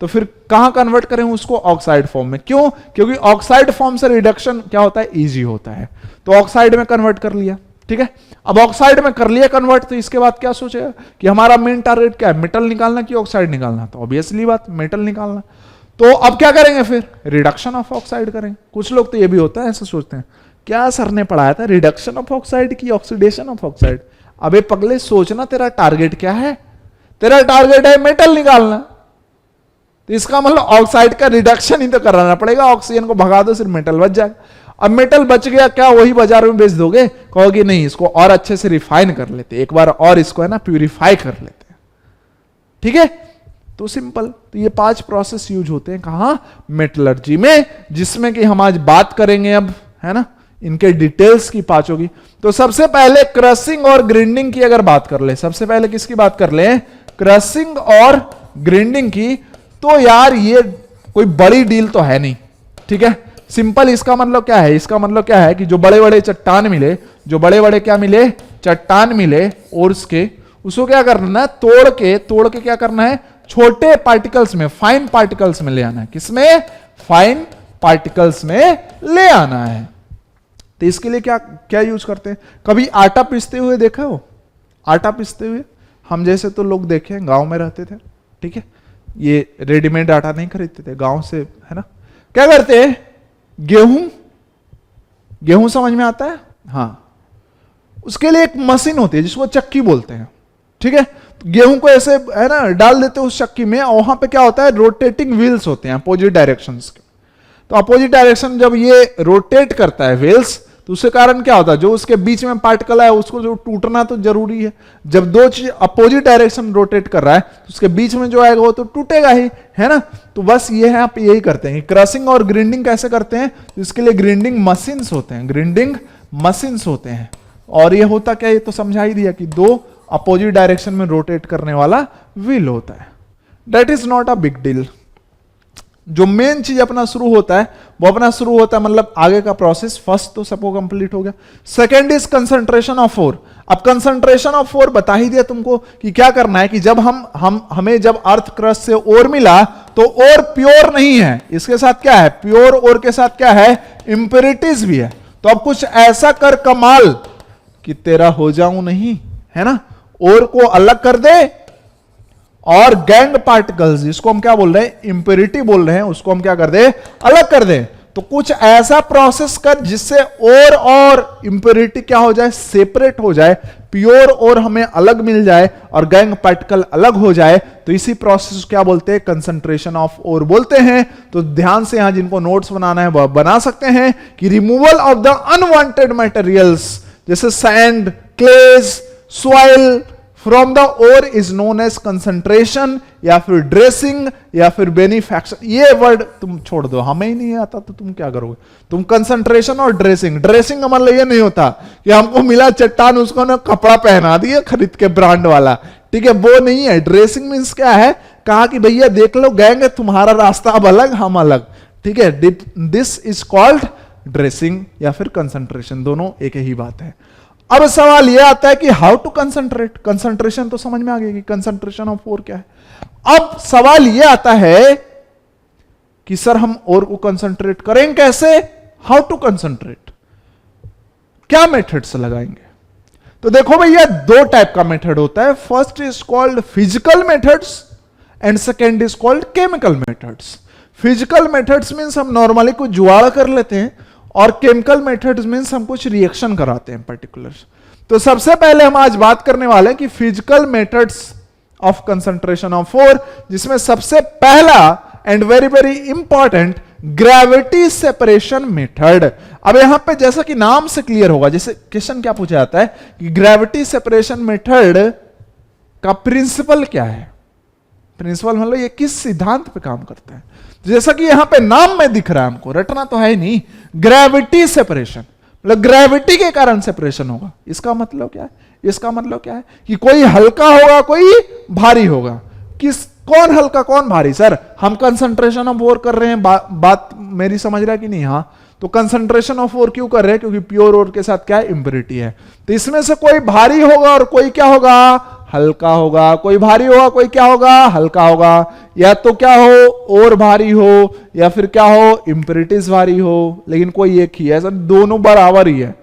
तो फिर कहां कन्वर्ट करें उसको, ऑक्साइड फॉर्म में। क्यों, क्योंकि ऑक्साइड फॉर्म से रिडक्शन क्या होता है, इजी होता है। तो ऑक्साइड में कन्वर्ट कर लिया, ठीक है। अब ऑक्साइड में कर लिया कन्वर्ट, तो इसके बाद क्या सोचेगा कि हमारा मेन टारगेट क्या है, मेटल निकालना कि ऑक्साइड निकालना। तो ऑब्वियसली बात मेटल निकालना। तो अब क्या करेंगे, फिर रिडक्शन ऑफ ऑक्साइड करेंगे। कुछ लोग तो ये भी होता है, ऐसा सोचते हैं क्या सर ने पढ़ाया था, रिडक्शन ऑफ ऑक्साइड की ऑक्सीडेशन ऑफ ऑक्साइड। अबे पगले सोचना तेरा टारगेट क्या है, तेरा टारगेट है मेटल निकालना, तो इसका मतलब ऑक्साइड का रिडक्शन ही तो कराना पड़ेगा, ऑक्सीजन को भगा दो सिर्फ मेटल बच जाएगा। अब मेटल बच गया, क्या वही बाजार में बेच दोगे, कहोगे नहीं इसको और अच्छे से रिफाइन कर लेते, एक बार और इसको है ना प्यूरिफाई कर लेते हैं, ठीक है। तो सिंपल, तो ये 5 प्रोसेस यूज होते हैं कहां, मेटलर्जी में, जिसमें कि हम आज बात करेंगे अब, है ना, इनके डिटेल्स की 5 की। तो सबसे पहले क्रशिंग और ग्राइंडिंग की अगर बात कर ले, सबसे पहले किसकी बात कर ले, क्रशिंग और ग्राइंडिंग की। तो यार ये कोई बड़ी डील तो है नहीं, ठीक है। सिंपल इसका मतलब क्या है, इसका मतलब क्या है कि जो बड़े बड़े चट्टान मिले, जो बड़े बड़े क्या मिले, चट्टान मिले ओर्स के, उसको क्या करना है, तोड़ के क्या करना है, छोटे पार्टिकल्स में, फाइन पार्टिकल्स में ले आना है। किसमें, फाइन पार्टिकल्स में ले आना है। तो इसके लिए क्या क्या यूज करते हैं, कभी आटा पीसते हुए देखा हो, आटा पीसते हुए, हम जैसे तो लोग देखे गांव में रहते थे, ठीक है, ये रेडीमेड आटा नहीं खरीदते थे, गांव से, है ना। क्या करते हैं, गेहूं समझ में आता है, हाँ, उसके लिए एक मशीन होती है जिसको चक्की बोलते हैं, ठीक है। गेहूं को ऐसे है ना डाल देते हैं उस चक्की में, और वहां पे क्या होता है, रोटेटिंग व्हील्स होते हैं अपोजिट डायरेक्शंस के। तो अपोजिट डायरेक्शन जब ये रोटेट करता है व्हील्स, तो उसके कारण क्या होता है, जो उसके बीच में पार्टिकल है उसको जो टूटना तो जरूरी है। जब दो चीज अपोजिट डायरेक्शन रोटेट कर रहा है तो उसके बीच में जो आएगा वो तो टूटेगा ही, है ना। तो बस ये है, आप यही करते हैं। क्रशिंग और ग्राइंडिंग कैसे करते हैं, तो इसके लिए ग्राइंडिंग मशीन्स होते हैं, ग्राइंडिंग मशीन्स होते हैं। और ये होता क्या, ये तो समझा ही दिया कि 2 अपोजिट डायरेक्शन में रोटेट करने वाला व्हील होता है। That is not a big deal. जो मेन चीज अपना शुरू होता है वो अपना शुरू होता है, मतलब आगे का प्रोसेस, फर्स्ट तो सबको कंप्लीट हो गया। Second is concentration of ore. अब कंसंट्रेशन ऑफ ओर बता ही दिया तुमको कि क्या करना है, कि जब हमें जब अर्थ क्रस्ट से ओर मिला तो ओर प्योर नहीं है, इसके साथ क्या है, प्योर ओर के साथ क्या है, इंप्योरिटीज भी है। तो अब कुछ ऐसा कर कमाल कि तेरा हो जाऊं नहीं, है ना, ओर को अलग कर दे और गैंग पार्टिकल्स, जिसको हम क्या बोल रहे हैं, इंप्योरिटी बोल रहे हैं, उसको हम क्या कर दे, अलग कर दे। तो कुछ ऐसा प्रोसेस कर जिससे ओर और इंप्योरिटी क्या हो जाए, सेपरेट हो जाए, प्योर और हमें अलग मिल जाए और गैंग पार्टिकल अलग हो जाए। तो इसी प्रोसेस क्या बोलते हैं, कंसंट्रेशन ऑफ ओर बोलते हैं। तो ध्यान से यहां जिनको नोट्स बनाना है वह बना सकते हैं कि removal of the unwanted materials जैसे sand, clays, soil from the ore is known as concentration, या फिर ड्रेसिंग, या फिर बेनिफैक्शन। ये वर्ड तुम छोड़ दो, हमें ही नहीं आता तो तुम क्या करोगे, तुम कंसंट्रेशन और ड्रेसिंग। ड्रेसिंग का मतलब ये नहीं होता कि हमको मिला चट्टान उसको ना कपड़ा पहना दिया खरीद के ब्रांड वाला, ठीक है, वो नहीं है। ड्रेसिंग मीन्स क्या है, कहा कि भैया देख लो गैंग, तुम्हारा रास्ता अब अलग, हम अलग, ठीक है। दिस इज कॉल्ड ड्रेसिंग या फिर कंसंट्रेशन, दोनों एक ही बात है। अब सवाल यह आता है कि हाउ टू कंसंट्रेट। कंसंट्रेशन तो समझ में आ गया कि कंसंट्रेशन ऑफ ओर क्या है। अब सवाल यह आता है कि सर हम ओर को कंसंट्रेट करेंगे कैसे, हाउ टू कंसंट्रेट, क्या मेथड्स लगाएंगे। तो देखो भैया दो टाइप का मेथड होता है, first is called physical methods and second is called chemical methods. Physical methods means हम नॉर्मली कुछ जुगाड़ कर लेते हैं, और केमिकल मेथड्स मीन्स हम कुछ रिएक्शन कराते हैं पर्टिकुलर। तो सबसे पहले हम आज बात करने वाले हैं कि physical methods of concentration of ore, जिसमें सबसे पहला and very very important gravity separation method. अब यहां पे जैसा कि नाम से क्लियर होगा, जैसे क्वेश्चन क्या पूछा जाता है कि ग्रेविटी सेपरेशन मेथड का प्रिंसिपल क्या है। प्रिंसिपल मतलब ये किस सिद्धांत पे काम करता है। जैसा कि यहां पे नाम में दिख रहा है, हमको रटना तो है ही नहीं, ग्रेविटी सेपरेशन मतलब ग्रेविटी के कारण सेपरेशन होगा। इसका मतलब क्या है, इसका मतलब क्या है कि कोई हल्का होगा कोई भारी होगा। कौन हल्का कौन भारी, सर हम कंसंट्रेशन ऑफ ओर कर रहे हैं, बात मेरी समझ रहा है कि नहीं। हाँ, तो कंसंट्रेशन ऑफ ओर क्यों कर रहे हैं, क्योंकि प्योर ओर के साथ क्या है, इंप्योरिटी है। तो इसमें से कोई भारी होगा और कोई क्या होगा, हल्का होगा। कोई भारी होगा कोई क्या होगा, हल्का होगा। या तो क्या हो, और भारी हो, या फिर क्या हो, इंप्योरिटीज भारी हो। लेकिन कोई एक ही है, सर दोनों बराबर ही है,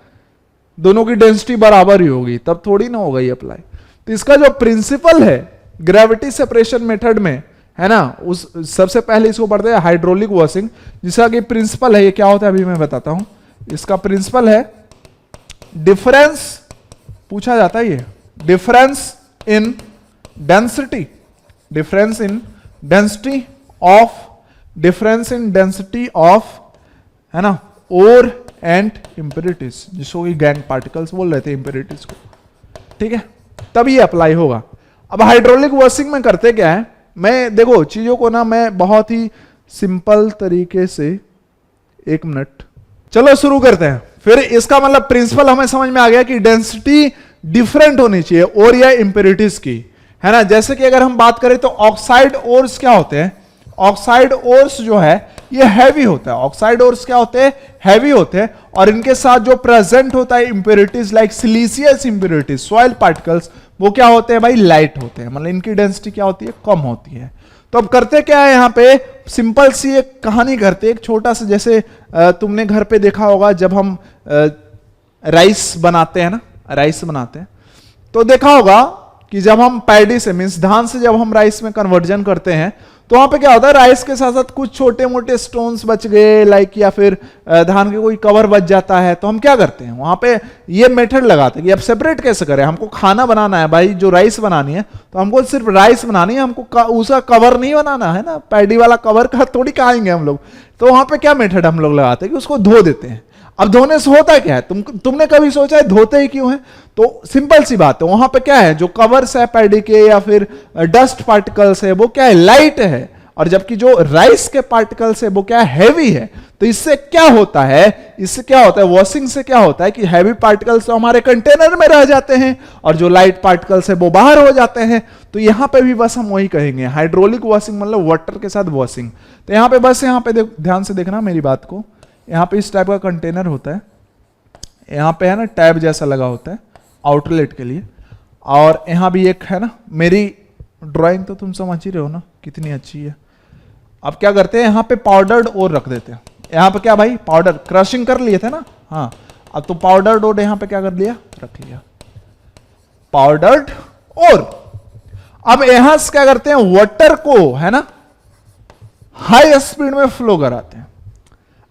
दोनों की डेंसिटी बराबर ही होगी, तब थोड़ी ना होगा ये अप्लाई। तो इसका जो प्रिंसिपल है ग्रेविटी सेपरेशन मेथड में, है ना, उस सबसे पहले इसको पढ़ते हैं हाइड्रोलिक वॉशिंग, जिसका कि प्रिंसिपल है, ये क्या होता है अभी मैं बताता हूं। इसका प्रिंसिपल है डिफरेंस, पूछा जाता है ये, difference in density, difference in density of, difference in density of, है ना, ओर एंड इंप्योरिटीज, जिसको कि गैंग पार्टिकल्स बोल रहे थे इंप्योरिटीज को, ठीक है, तभी अप्लाई होगा। अब हाइड्रोलिक वॉशिंग में करते क्या है, मैं देखो चीजों को ना मैं बहुत ही सिंपल तरीके से, एक मिनट, चलो शुरू करते हैं। फिर इसका मतलब प्रिंसिपल हमें समझ में आ गया कि डेंसिटी डिफरेंट होनी चाहिए और या इंप्योरिटीज की, है ना। जैसे कि अगर हम बात करें तो ऑक्साइड ओर्स क्या होते हैं, ऑक्साइड ओर्स जो है ये हैवी होता है। ऑक्साइड ओर्स क्या होते हैं, हैवी होते हैं, और इनके साथ जो प्रेजेंट होता है impurities like siliceous impurities, soil particles, वो क्या होते हैं भाई, लाइट होते हैं, मतलब इनकी डेंसिटी क्या होती है, कम होती है। तो अब करते क्या है, यहां पे सिंपल सी एक कहानी करते, एक छोटा सा, जैसे तुमने घर पे देखा होगा जब हम राइस बनाते हैं ना, राइस बनाते हैं, तो देखा होगा कि जब हम पैडी से मीन्स धान से जब हम राइस में कन्वर्जन करते हैं, तो वहां पे क्या होता है, राइस के साथ साथ कुछ छोटे मोटे स्टोन्स बच गए लाइक, या फिर धान के कोई कवर बच जाता है, तो हम क्या करते हैं वहां पे ये मेथड लगाते हैं कि अब सेपरेट कैसे करें। हमको खाना बनाना है भाई, जो राइस बनानी है, तो हमको सिर्फ राइस बनानी है, हमको उसका कवर नहीं बनाना है ना, पैडी वाला कवर का थोड़ी खाएंगे हम लोग। तो वहां पे क्या मेथड हम लोग लगाते हैं कि उसको धो देते हैं। अब धोने से होता क्या है, तुमने कभी सोचा है धोते ही क्यों है, तो सिंपल सी बात है, वहां पे क्या है, जो कवर्स है पैडी के या फिर डस्ट पार्टिकल्स है, वो क्या है, लाइट है, और जबकि जो राइस के पार्टिकल्स है वो क्या है, हैवी है। तो इससे क्या होता है, इससे क्या होता है, वॉशिंग से क्या होता है कि हैवी पार्टिकल्स तो हमारे कंटेनर में रह जाते हैं, और जो लाइट पार्टिकल्स है वो बाहर हो जाते हैं। तो यहां पे भी बस हम वही कहेंगे, हाइड्रोलिक वॉशिंग मतलब वाटर के साथ वॉशिंग। तो यहां पे बस, यहां पे ध्यान से देखना मेरी बात को, यहां पे इस टाइप का कंटेनर होता है, यहां पे है ना टैब जैसा लगा होता है आउटलेट के लिए, और यहां भी एक है ना, मेरी ड्राइंग तो तुम समझ ही रहे हो ना कितनी अच्छी है। अब क्या करते हैं, यहां पे पाउडर्ड ओर रख देते हैं, यहां पे क्या भाई, पाउडर क्रशिंग कर लिए थे ना, हाँ, अब तो पाउडर्ड ओर यहां पे क्या कर लिया, रख लिया पाउडर्ड ओर। अब यहां से क्या करते हैं, वाटर को है ना हाई स्पीड में फ्लो कराते हैं।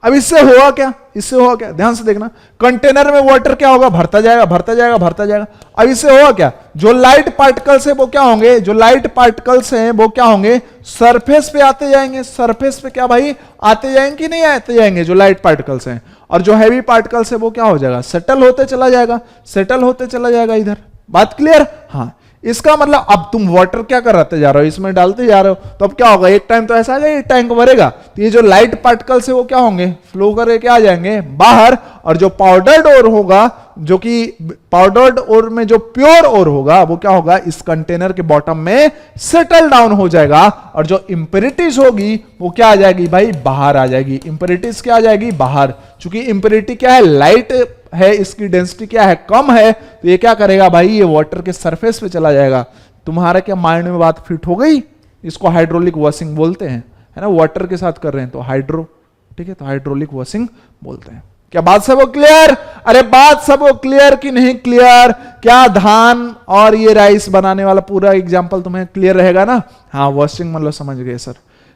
अब इससे होगा क्या, इससे होगा क्या, ध्यान से देखना, कंटेनर में वाटर क्या होगा, भरता जाएगा भरता जाएगा भरता जाएगा। अब इससे होगा क्या, जो लाइट पार्टिकल्स है वो क्या होंगे, जो लाइट पार्टिकल्स हैं वो क्या होंगे, सरफेस पे आते जाएंगे। सरफेस पे क्या भाई, आते जाएंगे कि नहीं आते जाएंगे जो लाइट पार्टिकल्स हैं, और जो हैवी पार्टिकल्स है वो क्या हो जाएगा, सेटल होते चला जाएगा, सेटल होते चला जाएगा इधर। बात क्लियर, हाँ। इसका मतलब अब तुम वाटर क्या कराते जा रहे हो, इसमें डालते जा रहे हो, तो अब क्या होगा, एक टाइम तो ऐसा आ जाएगा, टैंक भरेगा, तो ये जो लाइट पार्टिकल्स है वो क्या होंगे, फ्लो करके आ जाएंगे बाहर, और जो पाउडर्ड ओर होगा जो कि पाउडर्ड ओर में जो प्योर ओर होगा वो क्या होगा, इस कंटेनर के बॉटम में सेटल डाउन हो जाएगा, और जो इंप्योरिटीज होगी वो क्या आ जाएगी भाई, बाहर आ जाएगी। इंप्योरिटीज क्या आ जाएगी, बाहर। चूंकि इंप्योरिटी क्या है, लाइट है, इसकी डेंसिटी क्या है, कम है, तो ये क्या करेगा भाई, ये वाटर के सरफेस पे चला जाएगा। तुम्हारे क्या माइंड में बात फिट हो गई? इसको हाइड्रोलिक वॉशिंग बोलते हैं, है ना, वाटर के साथ कर रहे हैं तो हाइड्रो, ठीक है, तो हाइड्रोलिक वॉशिंग बोलते हैं। क्या बात सबको क्लियर? अरे बात सबको क्लियर कि नहीं क्लियर? क्या धान और ये राइस बनाने वाला पूरा एग्जांपल तुम्हें क्लियर रहेगा ना? हाँ, वॉशिंग मतलब समझ गए सर।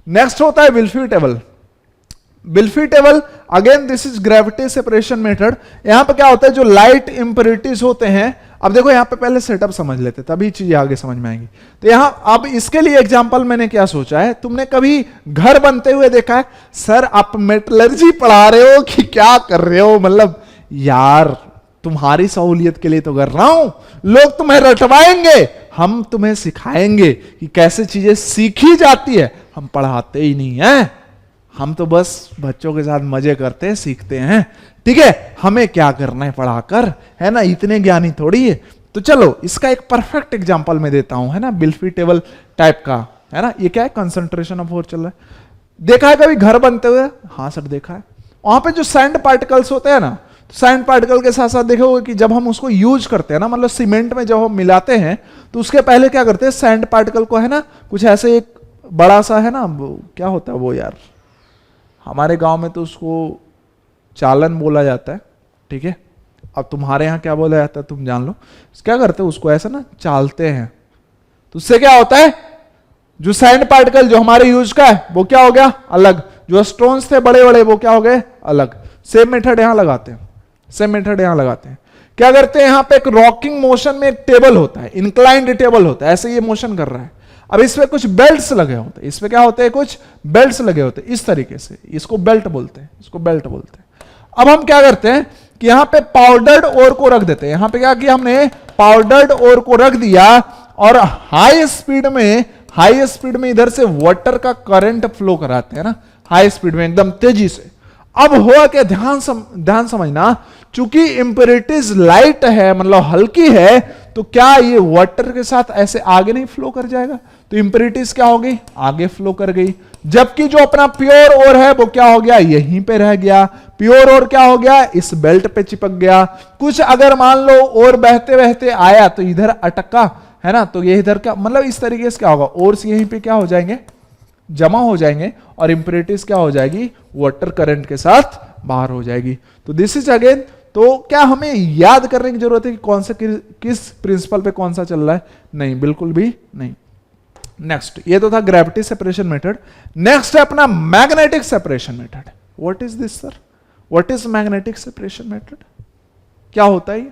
नेक्स्ट होता है विल्फी table. विल्फी table, again this is gravity separation method. यहां पे क्या होता है, जो लाइट इंप्योरिटीज होते हैं, अब देखो यहां पे पहले सेटअप समझ लेते तभी चीजें आगे समझ में आएंगी। तो यहां अब इसके लिए एग्जांपल मैंने क्या सोचा है, तुमने कभी घर बनते हुए देखा है? सर आप मेटलर्जी पढ़ा रहे हो कि क्या कर रहे हो? मतलब यार तुम्हारी सहूलियत के लिए तो कर रहा हूं, लोग तुम्हें रटवाएंगे, हम तुम्हें सिखाएंगे कि कैसे चीजें सीखी जाती है। हम पढ़ाते ही नहीं है, हम तो बस बच्चों के साथ मजे करते हैं, सीखते हैं, ठीक है। हमें क्या करना है पढ़ाकर, है ना, इतने ज्ञानी थोड़ी है। तो चलो इसका एक परफेक्ट एग्जांपल मैं देता हूं, है ना, विल्फी टेबल टाइप का, है ना। ये क्या है, कंसंट्रेशन ऑफ ओर चल रहा है। देखा है कभी घर बनते हुए? हाँ सर देखा है। वहां पे जो सैंड पार्टिकल्स होते हैं ना, तो सैंड पार्टिकल के साथ साथ देखोगे कि जब हम उसको यूज करते हैं ना, मतलब सीमेंट में जब हम मिलाते हैं तो उसके पहले क्या करते हैं, सैंड पार्टिकल को, है ना, कुछ ऐसे एक बड़ा सा, है ना, क्या होता है वो यार, हमारे गांव में तो उसको चालन बोला जाता है, ठीक है। अब तुम्हारे यहां क्या बोला जाता है तुम जान लो। क्या करते हैं, उसको ऐसा ना चालते हैं, तो उससे क्या होता है, जो सैंड पार्टिकल जो हमारे यूज का है वो क्या हो गया, अलग। जो स्टोन्स थे बड़े बड़े वो क्या हो गए, अलग। सेम मेथड यहां लगाते हैं, सेम मेथड यहां लगाते हैं। क्या करते हैं, यहां पे एक रॉकिंग मोशन में एक टेबल होता है, इंक्लाइंड टेबल होता है, ऐसे ये मोशन कर रहा है। अब इसमें कुछ बेल्ट्स लगे होते हैं, इसमें क्या होते हैं, कुछ बेल्ट्स लगे होते हैं, इस तरीके से, इसको बेल्ट बोलते हैं, इसको बेल्ट बोलते हैं। अब हम क्या करते हैं कि यहां पे पाउडर्ड ओर को रख देते हैं। यहां पे क्या किया हमने, पाउडर्ड ओर को रख दिया, और हाई स्पीड में इधर से वाटर का करंट फ्लो कराते हैं ना, हाई स्पीड में एकदम तेजी से। अब हुआ क्या, ध्यान समझना, चूंकि इंप्योरिटीज लाइट है, मतलब हल्की है, तो क्या ये वाटर के साथ ऐसे आगे नहीं फ्लो कर जाएगा, तो इंप्योरिटीज क्या हो गई, आगे फ्लो कर गई। जबकि जो अपना प्योर ओर है वो क्या हो गया, यहीं पे रह गया। प्योर ओर क्या हो गया, इस बेल्ट पे चिपक गया। कुछ अगर मान लो और बहते बहते आया तो इधर अटका, है ना, तो ये इधर क्या, मतलब इस तरीके से क्या होगा, ओर्स यहीं पे क्या हो जाएंगे, जमा हो जाएंगे, और इंप्योरिटीज क्या हो जाएगी, वाटर करंट के साथ बाहर हो जाएगी। तो दिस इज अगेन, तो क्या हमें याद करने की जरूरत है कि कौन सा किस प्रिंसिपल पे कौन सा चल रहा है? नहीं, बिल्कुल भी नहीं। नेक्स्ट, ये तो था ग्रेविटी सेपरेशन मेथड। नेक्स्ट है अपना magnetic separation method. What is this sir, what is magnetic separation method, क्या होता है ये?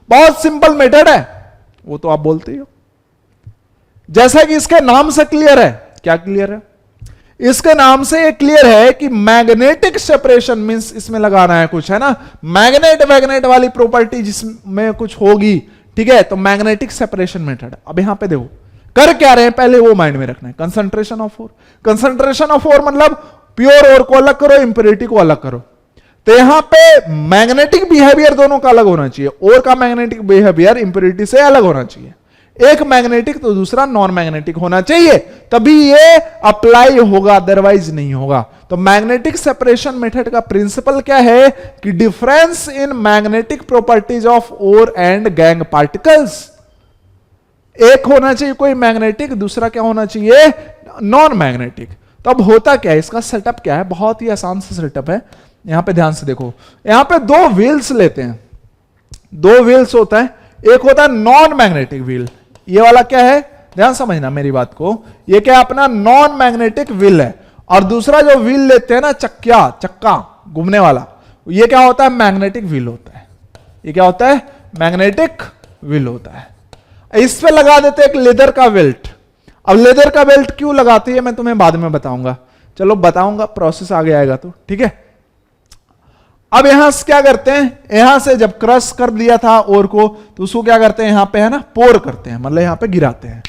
बहुत सिंपल मेथड है, वो तो आप बोलते ही हो। जैसा कि इसके नाम से क्लियर है, क्या क्लियर है, इसके नाम से ये क्लियर है कि मैग्नेटिक सेपरेशन मींस इसमें लगाना है कुछ, है ना, मैग्नेट वाली प्रॉपर्टी जिसमें कुछ होगी, ठीक है, तो मैग्नेटिक सेपरेशन मेथड। अब यहां पे देखो कर क्या रहे हैं, पहले वो माइंड में रखना है, concentration of ore. Concentration of ore मतलब प्योर ओर को अलग करो, इंप्योरिटी को अलग करो। तो यहां पे मैग्नेटिक बिहेवियर दोनों का अलग होना चाहिए, ओर का मैग्नेटिक बिहेवियर इंप्योरिटी से अलग होना चाहिए। एक मैग्नेटिक तो दूसरा नॉन मैग्नेटिक होना चाहिए, तभी ये अप्लाई होगा, अदरवाइज नहीं होगा। तो मैग्नेटिक सेपरेशन मेथड का प्रिंसिपल क्या है कि difference in magnetic properties of ore and gangue particles. एक होना चाहिए कोई मैग्नेटिक, दूसरा क्या होना चाहिए, नॉन मैग्नेटिक। तो अब होता क्या है, इसका सेटअप क्या है, बहुत ही आसान सा सेटअप है। यहां पे ध्यान से देखो, यहां पे दो व्हील्स लेते हैं, दो व्हील्स होता है, एक होता है नॉन मैग्नेटिक व्हील, ये वाला क्या है, ध्यान समझना मेरी बात को, ये क्या अपना नॉन मैग्नेटिक व्हील है। और दूसरा जो व्हील लेते हैं ना, चक्का घूमने वाला, ये क्या होता है, मैग्नेटिक व्हील होता है। ये क्या होता है, मैग्नेटिक व्हील होता है। इस पे लगा देते हैं एक लेदर का बेल्ट। अब लेदर का बेल्ट क्यों लगाते हैं मैं तुम्हें बाद में बताऊंगा, चलो बताऊंगा, प्रोसेस आगे आएगा तो, ठीक है। अब यहां से क्या करते हैं, यहां से जब क्रश कर दिया था ओर को, तो उसको क्या करते हैं, यहां पे है ना पोर करते हैं, मतलब यहां पे गिराते हैं।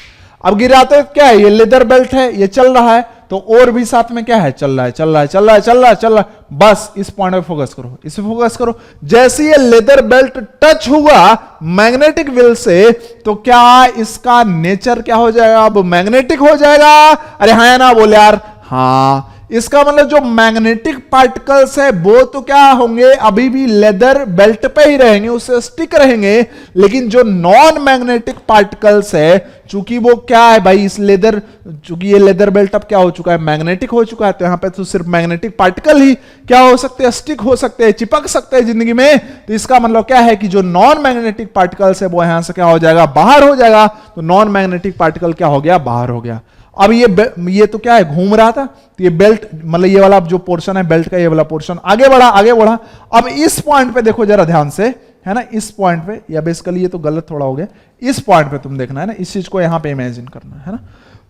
अब गिराते क्या है, ये लेदर बेल्ट है, ये चल रहा है, तो और भी साथ में क्या है, चल रहा है चल रहा है चल रहा है चल रहा है चल रहा है। बस इस पॉइंट पे फोकस करो, इसे फोकस करो। जैसे ये लेदर बेल्ट टच हुआ मैग्नेटिक व्हील से, तो क्या इसका नेचर क्या हो जाएगा, अब मैग्नेटिक हो जाएगा। अरे हाँ या ना बोले यार, हाँ। इसका मतलब जो मैग्नेटिक पार्टिकल्स है वो तो क्या होंगे, अभी भी लेदर बेल्ट पे ही रहेंगे, उससे स्टिक रहेंगे। लेकिन जो नॉन मैग्नेटिक पार्टिकल्स है, चूंकि वो क्या है भाई, इस लेदर, चूंकि ये लेदर बेल्ट अब क्या हो चुका है, मैग्नेटिक हो चुका है, तो यहां पे तो सिर्फ मैग्नेटिक पार्टिकल ही क्या हो सकते हैं, स्टिक हो सकते हैं, चिपक सकते हैं जिंदगी में। तो इसका मतलब क्या है कि जो नॉन मैग्नेटिक पार्टिकल्स है वो यहां से क्या हो जाएगा, बाहर हो जाएगा। तो नॉन मैग्नेटिक पार्टिकल क्या हो गया, बाहर हो गया। अब ये तो क्या है, घूम रहा था, तो ये बेल्ट मतलब ये वाला जो पोर्शन है बेल्ट का, ये वाला पोर्शन आगे बढ़ा आगे बढ़ा। अब इस पॉइंट पे देखो जरा ध्यान से, है ना, इस पॉइंट पे, या बेसिकली ये तो गलत थोड़ा हो गया, इस पॉइंट पे तुम देखना है ना, इस चीज को यहां पे इमेजिन करना है ना।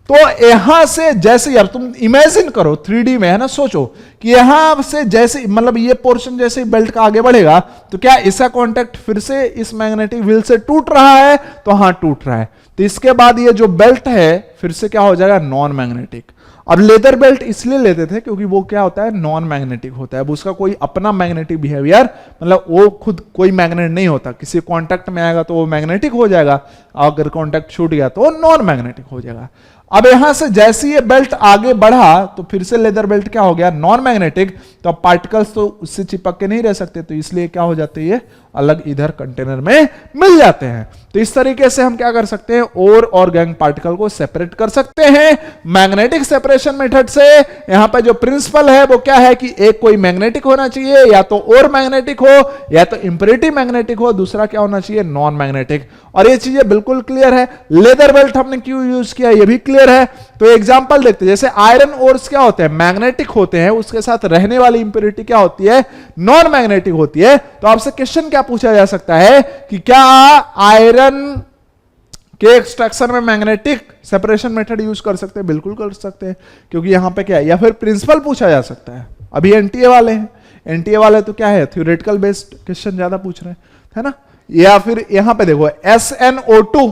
तो यहां से जैसे यार तुम इमेजिन करो 3D में, है ना, सोचो कि यहां से जैसे मतलब ये पोर्शन जैसे बेल्ट का आगे बढ़ेगा, तो क्या इसका कांटेक्ट फिर से इस मैग्नेटिक व्हील से टूट रहा है, तो हाँ टूट रहा है। तो इसके बाद ये जो बेल्ट है फिर से क्या हो जाएगा, नॉन मैग्नेटिक। अब लेदर बेल्ट इसलिए लेते थे क्योंकि वो क्या होता है, नॉन मैग्नेटिक होता है। अब उसका कोई अपना मैग्नेटिक बिहेवियर, मतलब वो खुद कोई मैग्नेट नहीं होता, किसी कांटेक्ट में आएगा तो वो मैग्नेटिक हो जाएगा, अगर कांटेक्ट छूट गया तो वो नॉन मैग्नेटिक हो जाएगा। अब यहां से जैसे ये बेल्ट आगे बढ़ा तो फिर से लेदर बेल्ट क्या हो गया, नॉन मैग्नेटिक। तो अब पार्टिकल्स तो उससे चिपक के नहीं रह सकते, तो इसलिए क्या हो जाते हैं, ये अलग इधर कंटेनर में मिल जाते हैं। तो इस तरीके से हम क्या कर सकते हैं, ओर और गैंग पार्टिकल को सेपरेट कर सकते हैं मैग्नेटिक सेपरेशन मेथड से। यहां पर जो प्रिंसिपल है वो क्या है कि एक कोई मैग्नेटिक होना चाहिए, या तो और मैग्नेटिक हो या तो इंपेरेटिव मैग्नेटिक हो, दूसरा क्या होना चाहिए, नॉन मैग्नेटिक। और ये चीजें बिल्कुल क्लियर है। लेदर बेल्ट हमने क्यों यूज किया ये भी क्लियर है। तो एग्जांपल देखते हैं, जैसे आयरन ओर्स क्या होते हैं, मैग्नेटिक होते हैं, उसके साथ रहने वाली इंप्योरिटी क्या होती है, नॉन मैग्नेटिक होती है। तो आपसे क्वेश्चन क्या पूछा जा सकता है कि क्या आयरन के एक्सट्रैक्शन में मैग्नेटिक सेपरेशन मेथड यूज कर सकते हैं, बिल्कुल कर सकते हैं, क्योंकि यहां पे क्या है। या फिर प्रिंसिपल पूछा जा सकता है, अभी एनटीए वाले हैं, एनटीए वाले तो क्या है, थ्योरेटिकल बेस्ड क्वेश्चन ज्यादा पूछ रहे हैं, है ना। या फिर यहां पे देखो SnO2,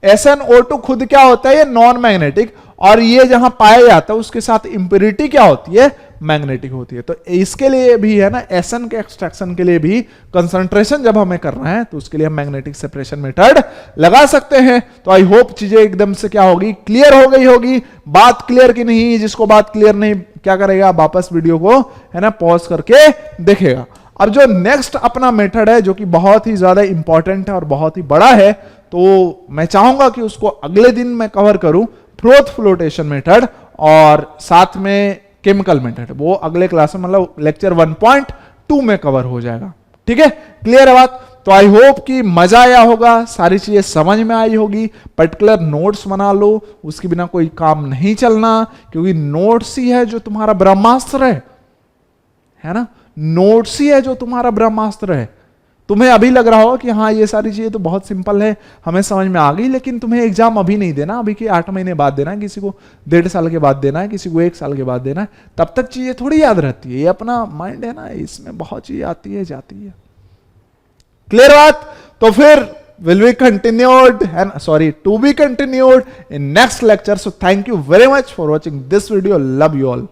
SnO2 खुद क्या होता है, ये नॉन मैग्नेटिक, और ये जहां पाया जाता है उसके साथ इंप्योरिटी क्या होती है, मैग्नेटिक होती है। तो इसके लिए भी है ना, एसन के एक्सट्रैक्शन के लिए भी कंसंट्रेशन जब हमें करना है तो उसके लिए हम मैग्नेटिक सेपरेशन मेथड लगा सकते हैं। तो आई होप चीजें एकदम से क्या होगी, क्लियर हो गई होगी। बात क्लियर की नहीं, जिसको बात क्लियर नहीं क्या करेगा, वापस वीडियो को है ना पॉज करके देखेगा। अब जो नेक्स्ट अपना मेथड है जो कि बहुत ही ज्यादा इंपॉर्टेंट है और बहुत ही बड़ा है, तो मैं चाहूंगा कि उसको अगले दिन मैं कवर करूं, फ्रोथ फ्लोटेशन मेथड, और साथ में केमिकल मेथड, वो अगले क्लास में मतलब लेक्चर 1.2 में कवर हो जाएगा। ठीक है, क्लियर है बात। तो आई होप कि मजा आया होगा, सारी चीजें समझ में आई होगी। पर्टिकुलर नोट्स बना लो, उसके बिना कोई काम नहीं चलना, क्योंकि नोट्स ही है जो तुम्हारा ब्रह्मास्त्र है ना, नोट्स ही है जो तुम्हारा ब्रह्मास्त्र है। तुम्हें अभी लग रहा हो कि हाँ ये सारी चीजें तो बहुत सिंपल है, हमें समझ में आ गई, लेकिन तुम्हें एग्जाम अभी नहीं देना, अभी के 8 महीने बाद देना है, किसी को 1.5 साल के बाद देना है, किसी को 1 साल के बाद देना है। तब तक चीजें थोड़ी याद रहती है, ये अपना माइंड है ना, इसमें बहुत चीजें आती है जाती है। क्लियर बात। तो फिर will be continued and sorry to be continued in next lecture. So thank you very much for watching this video. Love you all.